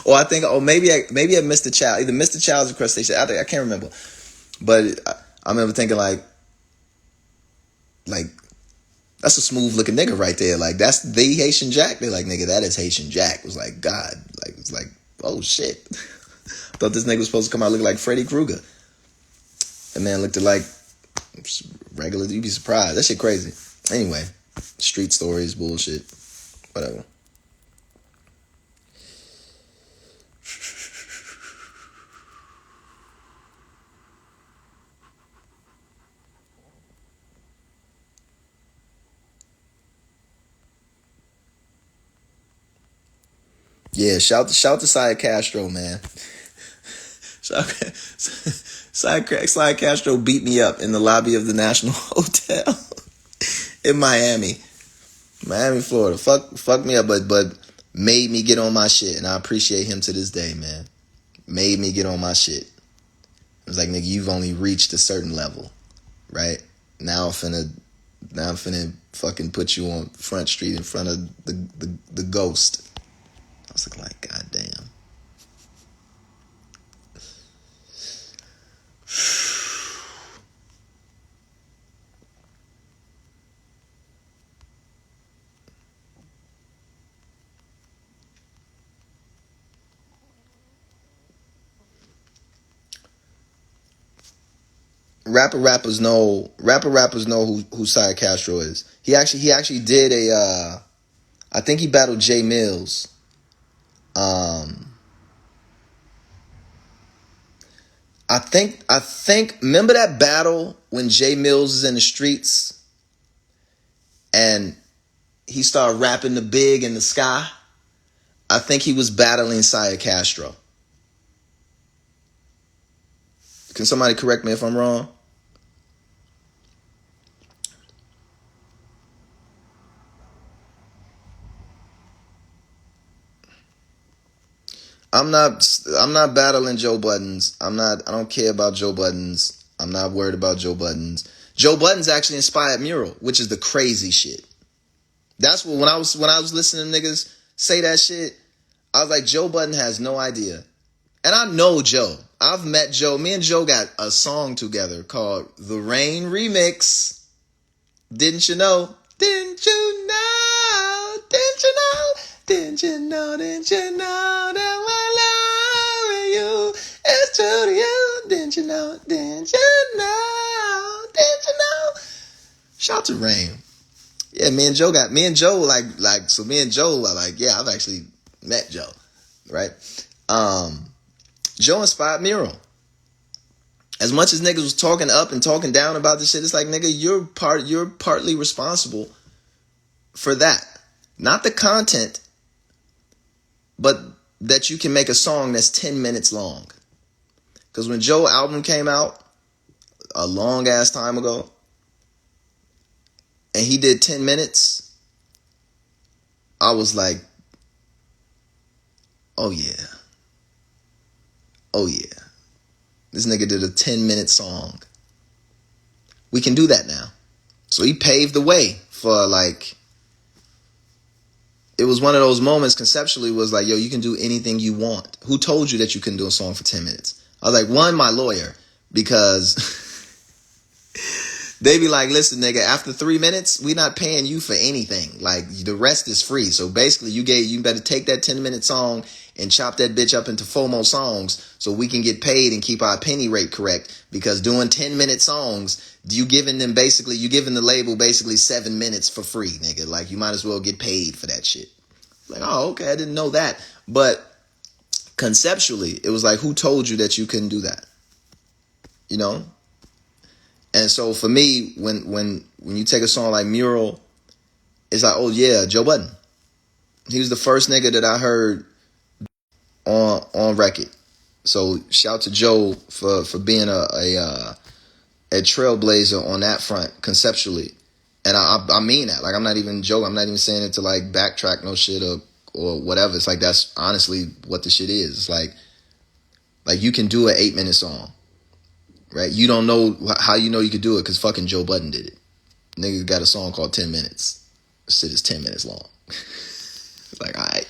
Or I think, maybe I missed a child. Either Mr. Child's or Crustacean. I can't remember. But I remember thinking like that's a smooth looking nigga right there. Like that's the Haitian Jack. They're like, nigga, that is Haitian Jack. It was like, God, like it's like, oh shit. I thought this nigga was supposed to come out looking like Freddy Krueger. That man looked like regular. You'd be surprised. That shit crazy. Anyway, street stories, bullshit, whatever. Yeah, shout to Saya Castro, man. Saya Castro beat me up in the lobby of the National Hotel in Miami, Florida. Fuck me up, but made me get on my shit, and I appreciate him to this day, man. Made me get on my shit. It was like, nigga, you've only reached a certain level, right? Now I'm finna fucking put you on Front Street in front of the ghost. I was like, God damn. Rappers know who Saya Castro is. He actually did a I think he battled Jay Mills. I think remember that battle when Jay Mills is in the streets and he started rapping the big in the sky? I think he was battling Saya Castro. Can somebody correct me if I'm wrong? I'm not battling Joe Buttons. I don't care about Joe Buttons. I'm not worried about Joe Buttons. Joe Buttons actually inspired Mural, which is the crazy shit. That's what when I was listening to niggas say that shit, I was like, Joe Budden has no idea. And I know Joe. I've met Joe. Me and Joe got a song together called The Rain Remix. Didn't you know? Didn't you know? Didn't you know? Didn't you know? Didn't you know that my love you is true to you? Didn't you know? Didn't you know? Didn't you know? Shout to Rain. Yeah, me and Joe are like, yeah, I've actually met Joe, right? Joe inspired Mural. As much as niggas was talking up and talking down about this shit, it's like, nigga, you're partly responsible for that. Not the content, but that you can make a song that's 10 minutes long. Because when Joe's album came out a long ass time ago, and he did 10 minutes, I was like, oh yeah. Oh yeah. This nigga did a 10-minute song. We can do that now. So he paved the way for like, it was one of those moments conceptually was like, yo, you can do anything you want. Who told you that you couldn't do a song for 10 minutes? I was like, one, my lawyer, because they be like, listen, nigga, after 3 minutes, we not paying you for anything. Like, the rest is free. So basically, you better take that 10-minute song and chop that bitch up into 4 more songs so we can get paid and keep our penny rate correct. Because doing 10-minute songs, you giving the label basically 7 minutes for free, nigga. Like, you might as well get paid for that shit. Like, oh, okay, I didn't know that. But conceptually, it was like, who told you that you couldn't do that? You know? And so for me, when you take a song like Mural, it's like, oh yeah, Joe Budden. He was the first nigga that I heard on record. So shout to Joe for being a a trailblazer on that front conceptually. And I mean that. Like, I'm not even joking. I'm not even saying it to like backtrack no shit or whatever. It's like, that's honestly what the shit is. It's like you can do an 8-minute song, right? You don't know how you know you could do it because fucking Joe Budden did it. Nigga got a song called 10 minutes. The shit is 10 minutes long. It's like, all right.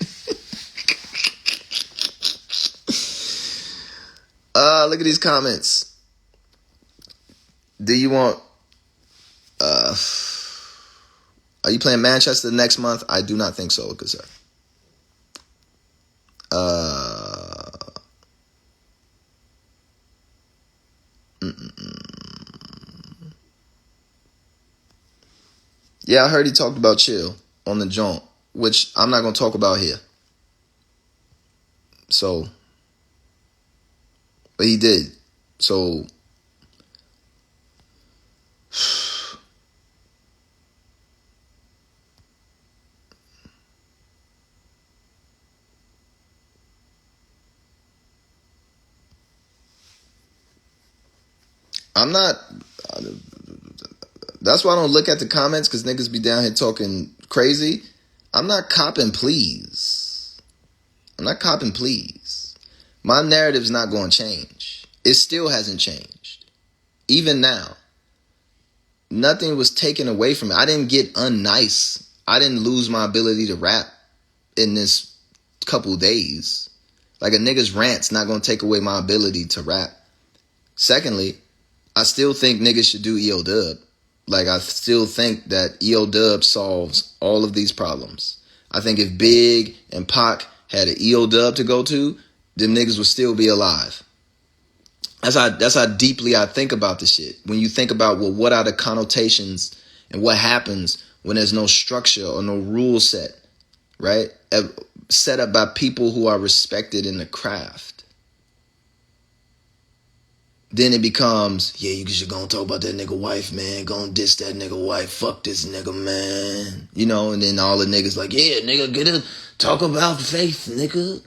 Look at these comments. Do you want... Are you playing Manchester next month? I do not think so, good sir. Yeah, I heard he talked about Chill on the joint, which I'm not going to talk about here. So, but he did. So, I'm not... That's why I don't look at the comments, because niggas be down here talking crazy. I'm not copping please. I'm not copping please. My narrative's not going to change. It still hasn't changed. Even now. Nothing was taken away from me. I didn't get unnice. I didn't lose my ability to rap in this couple days. Like, a nigga's rant's not going to take away my ability to rap. Secondly, I still think niggas should do EO Dub. Like, I still think that EO Dub solves all of these problems. I think if Big and Pac had an EO Dub to go to, them niggas would still be alive. That's how deeply I think about this shit. When you think about, well, what are the connotations and what happens when there's no structure or no rule set, right? Set up by people who are respected in the craft. Then it becomes, yeah, you just gonna talk about that nigga wife, man. Gonna diss that nigga wife. Fuck this nigga, man. You know, and then all the niggas like, yeah, nigga, get it. Talk about faith, nigga.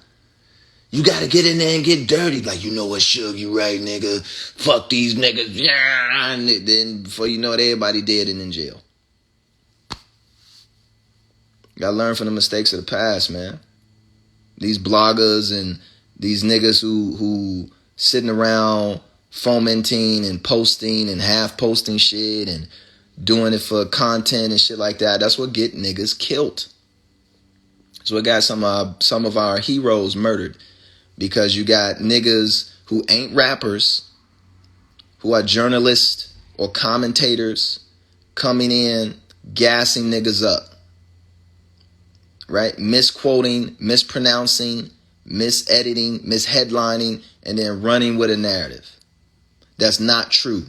You gotta get in there and get dirty. Like, you know what, Suge, you right, nigga. Fuck these niggas. Yeah. And then before you know it, everybody dead and in jail. You gotta learn from the mistakes of the past, man. These bloggers and these niggas who sitting around fomenting and posting and half posting shit and doing it for content and shit like that. That's what get niggas killed. So we got some of our heroes murdered because you got niggas who ain't rappers, who are journalists or commentators coming in, gassing niggas up, right? Misquoting, mispronouncing, misediting, misheadlining, and then running with a narrative. That's not true,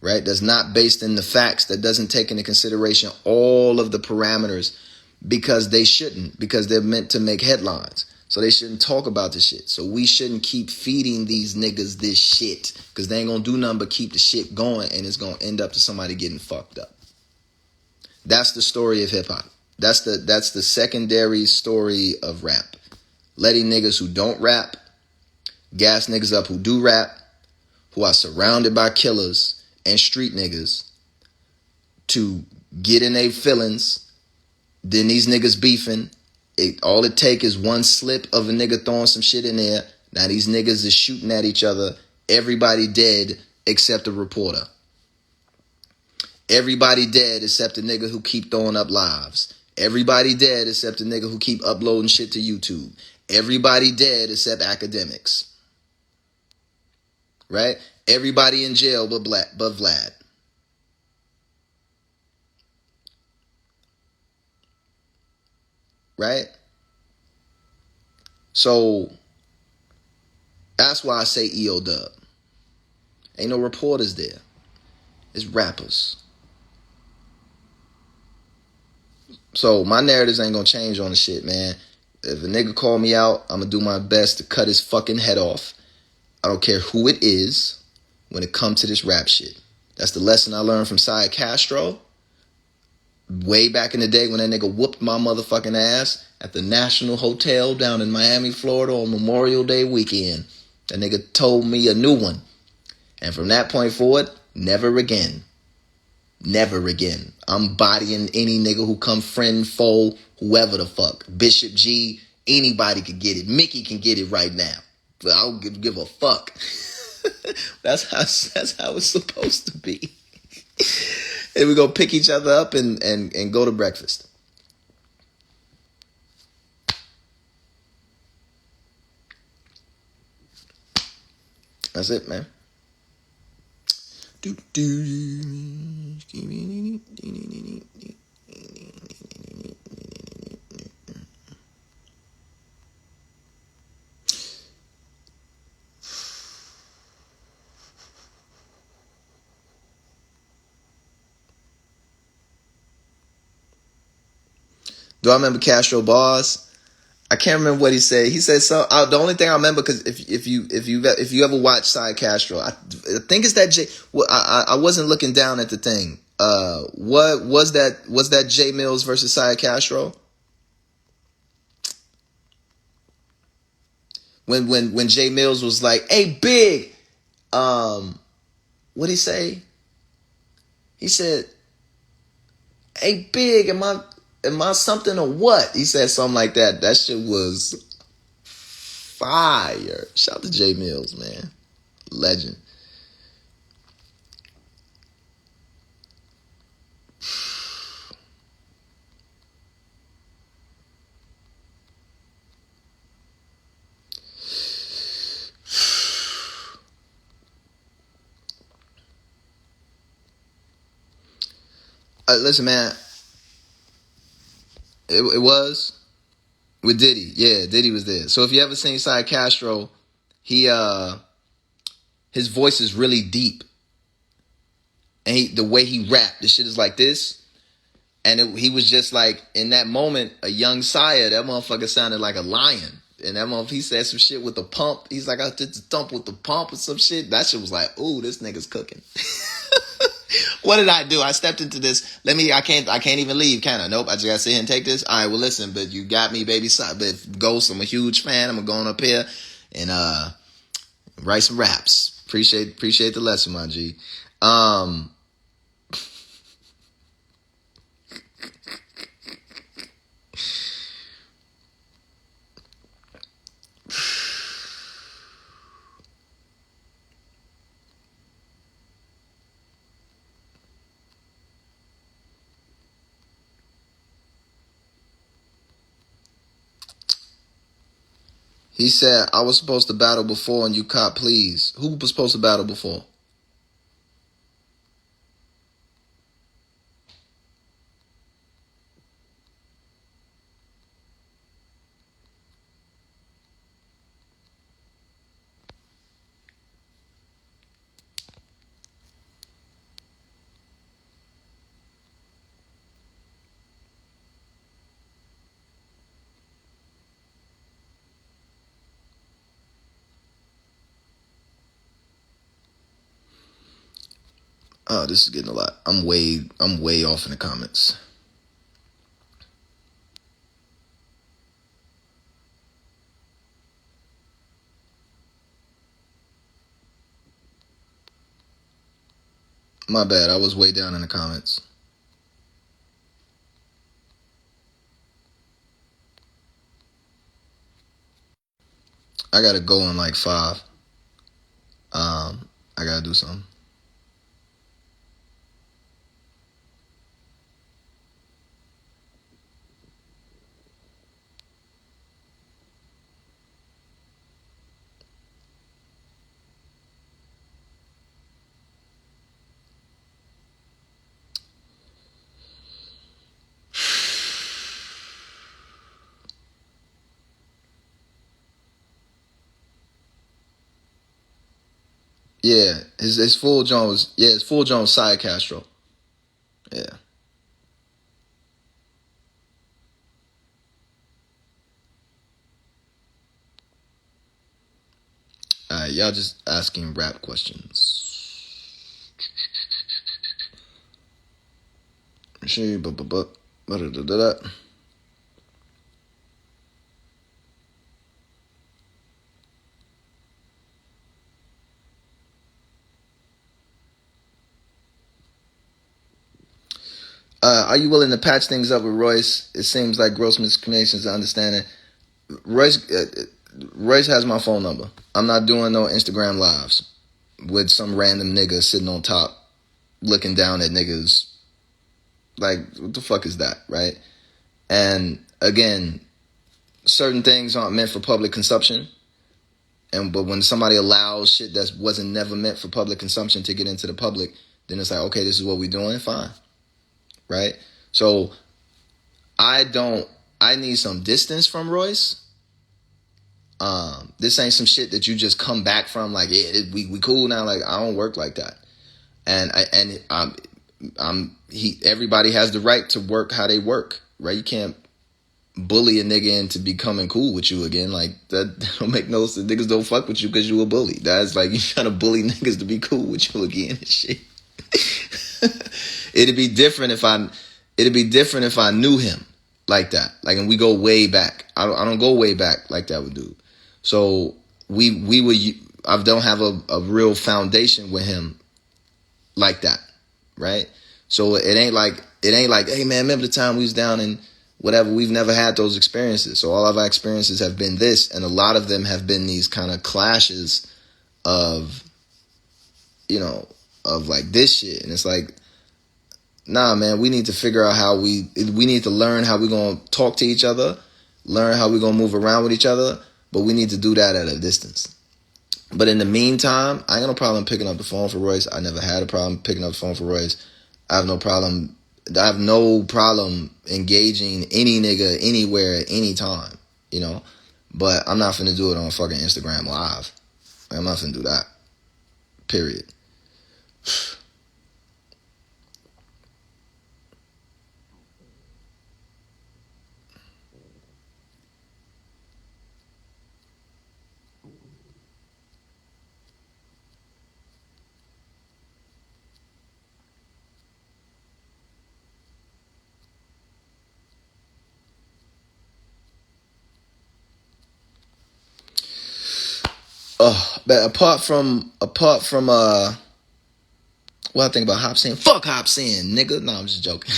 right? That's not based in the facts. That doesn't take into consideration all of the parameters because they shouldn't, because they're meant to make headlines. So they shouldn't talk about the shit. So we shouldn't keep feeding these niggas this shit because they ain't going to do nothing but keep the shit going and it's going to end up to somebody getting fucked up. That's the story of hip hop. That's the secondary story of rap. Letting niggas who don't rap gas niggas up who do rap, who are surrounded by killers and street niggas to get in their feelings. Then these niggas beefing. All it take is one slip of a nigga throwing some shit in there. Now these niggas is shooting at each other. Everybody dead except the reporter. Everybody dead except the nigga who keep throwing up lives. Everybody dead except the nigga who keep uploading shit to YouTube. Everybody dead except academics. Right? Everybody in jail but Vlad. Right? So that's why I say EO Dub. Ain't no reporters there. It's rappers. So my narratives ain't gonna change on the shit, man. If a nigga call me out, I'm gonna do my best to cut his fucking head off. I don't care who it is when it comes to this rap shit. That's the lesson I learned from Cy Castro way back in the day when that nigga whooped my motherfucking ass at the National Hotel down in Miami, Florida on Memorial Day weekend. That nigga told me a new one. And from that point forward, Never again. Never again. I'm bodying any nigga who come friend, foe, whoever the fuck. Bishop G, anybody can get it. Mickey can get it right now. But I don't give a fuck. That's how it's supposed to be. And we go pick each other up and go to breakfast. That's it, man. Do I remember Castro bars? I can't remember what he said. He said so. The only thing I remember, because if you ever watch Side Castro, I think it's that J. Well, I wasn't looking down at the thing. What was that? Was that J Mills versus Side Castro? When J Mills was like, "Hey, big," what'd he say? He said, "Hey, big, am I something or what?" He said something like that. That shit was fire. Shout out to J Mills, man. Legend. Listen, man. It was with Diddy. Yeah, Diddy was there. So if you ever seen Side Castro, he his voice is really deep, and the way he rapped, the shit is like this. And he was just like, in that moment, a young sire. That motherfucker sounded like a lion. And that motherfucker, he said some shit with the pump. He's like, I did the thump with the pump or some shit. That shit was like, ooh, this nigga's cooking. What did I do? I stepped into this. I can't even leave, can I? Nope. I just gotta sit here and take this. All right, well, listen, but you got me, baby. But Ghost, I'm a huge fan. I'm gonna go on up here and write some raps. Appreciate the lesson, my G. He said, I was supposed to battle before and you caught please. Who was supposed to battle before? Oh, this is getting a lot. I'm way off in the comments. My bad. I was way down in the comments. I gotta go in like 5. I gotta do something. Yeah, his full John was his full John was Side Castro. Yeah. Alright, y'all just asking rap questions. Are you willing to patch things up with Royce? It seems like gross miscommunications and understanding. Royce has my phone number. I'm not doing no Instagram lives with some random nigga sitting on top looking down at niggas. Like, what the fuck is that, right? And again, certain things aren't meant for public consumption. But when somebody allows shit that wasn't never meant for public consumption to get into the public, then it's like, okay, this is what we're doing, fine. Right? So I need some distance from Royce. This ain't some shit that you just come back from like, yeah, we cool now. Like, I don't work like that. Everybody has the right to work how they work, right? You can't bully a nigga into becoming cool with you again. Like, that don't make no sense. Niggas don't fuck with you because you a bully. That's like, you trying to bully niggas to be cool with you again and shit. It'd be different if I knew him like that. Like, and we go way back. I don't go way back like that with dude. So I don't have a real foundation with him like that, right? So it ain't like, hey man, remember the time we was down in whatever? We've never had those experiences. So all of our experiences have been this, and a lot of them have been these kind of clashes of, of like this shit. And it's like, nah, man, we need to figure out how we need to learn how we're going to talk to each other, learn how we're going to move around with each other, but we need to do that at a distance. But in the meantime, I ain't got no problem picking up the phone for Royce. I never had a problem picking up the phone for Royce. I have no problem engaging any nigga anywhere at any time, But I'm not finna do it on fucking Instagram Live. I'm not finna do that. Period. But apart from what I think about Hop Sin, fuck Hop Sin, nigga. No, I'm just joking.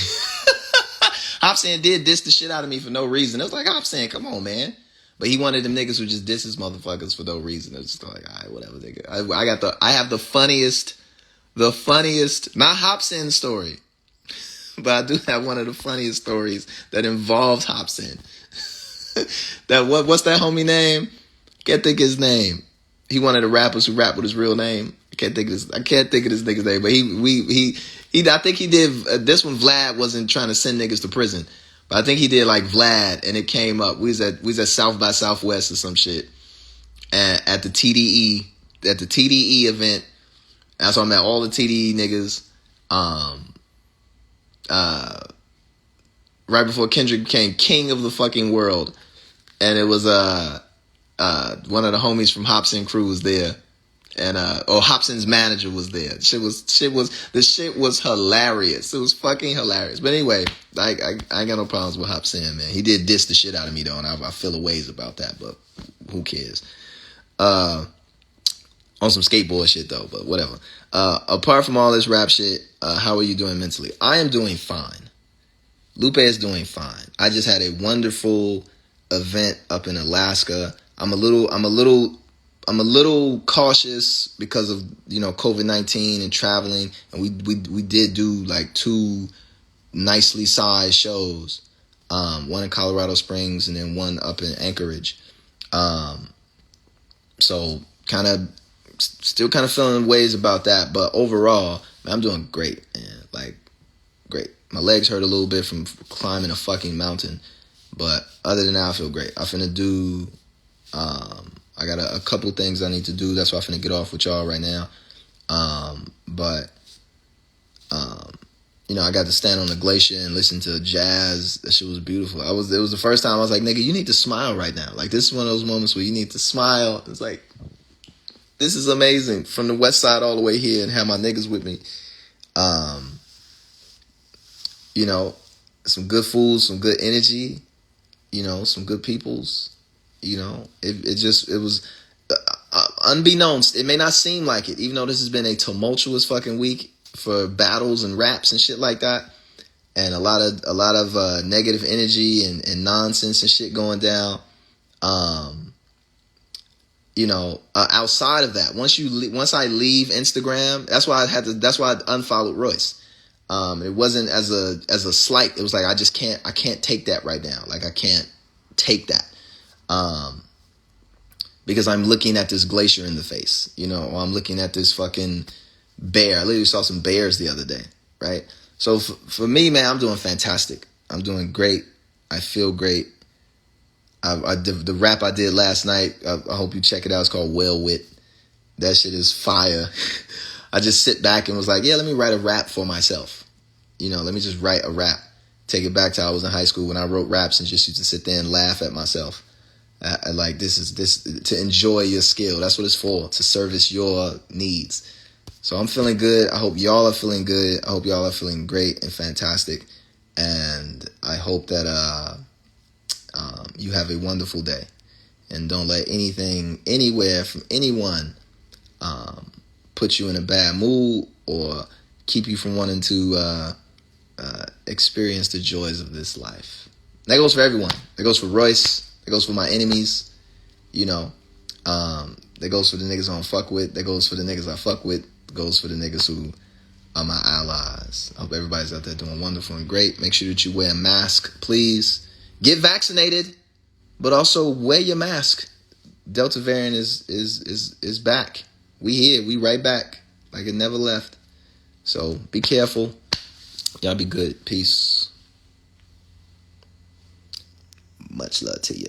Hop Sin did diss the shit out of me for no reason. It was like, Hop Sin, come on, man. But he wanted them niggas who just diss his motherfuckers for no reason. It was just like, all right, whatever, nigga. I have the funniest, not Hop Sin story, but I do have one of the funniest stories that involves Hop Sin. What's that homie name? Can't think of his name. He one of the rappers who rap with his real name. I can't think of this nigga's name, but I think he did this one. Vlad wasn't trying to send niggas to prison, but I think he did like Vlad, and it came up. We was at South by Southwest or some shit, and at the TDE event. And so I met all the TDE niggas. Right before Kendrick became king of the fucking world, and it was one of the homies from Hopsin crew was there, and Hopsin's manager was there. The shit was hilarious. It was fucking hilarious. But anyway, I ain't got no problems with Hopsin, man. He did diss the shit out of me though, and I feel a ways about that, but who cares? On some skateboard shit though, but whatever. Apart from all this rap shit, how are you doing mentally? I am doing fine. Lupe is doing fine. I just had a wonderful event up in Alaska. I'm a little cautious because of COVID-19 and traveling, and we did do like 2 nicely sized shows, one in Colorado Springs and then one up in Anchorage. So still kind of feeling ways about that, but overall, man, I'm doing great, man. Like great. My legs hurt a little bit from climbing a fucking mountain, but other than that, I feel great. I finna do. I got a couple things I need to do. That's why I'm finna get off with y'all right now. I got to stand on the glacier and listen to jazz. That shit was beautiful. It was the first time I was like, nigga, you need to smile right now. Like, this is one of those moments where you need to smile. It's like, this is amazing. From the west side all the way here and have my niggas with me. Some good food, some good energy, some good peoples. It was unbeknownst. It may not seem like it, even though this has been a tumultuous fucking week for battles and raps and shit like that. and a lot of negative energy and nonsense and shit going down. Outside of that, once I leave Instagram, that's why I unfollowed Royce. It wasn't as a slight. It was like, I can't take that right now. Like, I can't take that. Because I'm looking at this glacier in the face, or I'm looking at this fucking bear. I literally saw some bears the other day, right? So for me, man, I'm doing fantastic. I'm doing great. I feel great. The rap I did last night, I hope you check it out. It's called Well Wit. That shit is fire. I just sit back and was like, yeah, let me write a rap for myself. Let me just write a rap. Take it back to I was in high school when I wrote raps and just used to sit there and laugh at myself. This to enjoy your skill. That's what it's for, to service your needs. So I'm feeling good. I hope y'all are feeling good. I hope y'all are feeling great and fantastic. And I hope that you have a wonderful day. And don't let anything, anywhere, from anyone put you in a bad mood or keep you from wanting to experience the joys of this life. That goes for everyone. That goes for Royce. That goes for my enemies. That goes for the niggas I don't fuck with. That goes for the niggas I fuck with. That goes for the niggas who are my allies. I hope everybody's out there doing wonderful and great. Make sure that you wear a mask, please. Get vaccinated, but also wear your mask. Delta variant is back. We here. We right back. Like it never left. So be careful. Y'all be good. Peace. Much love to ya.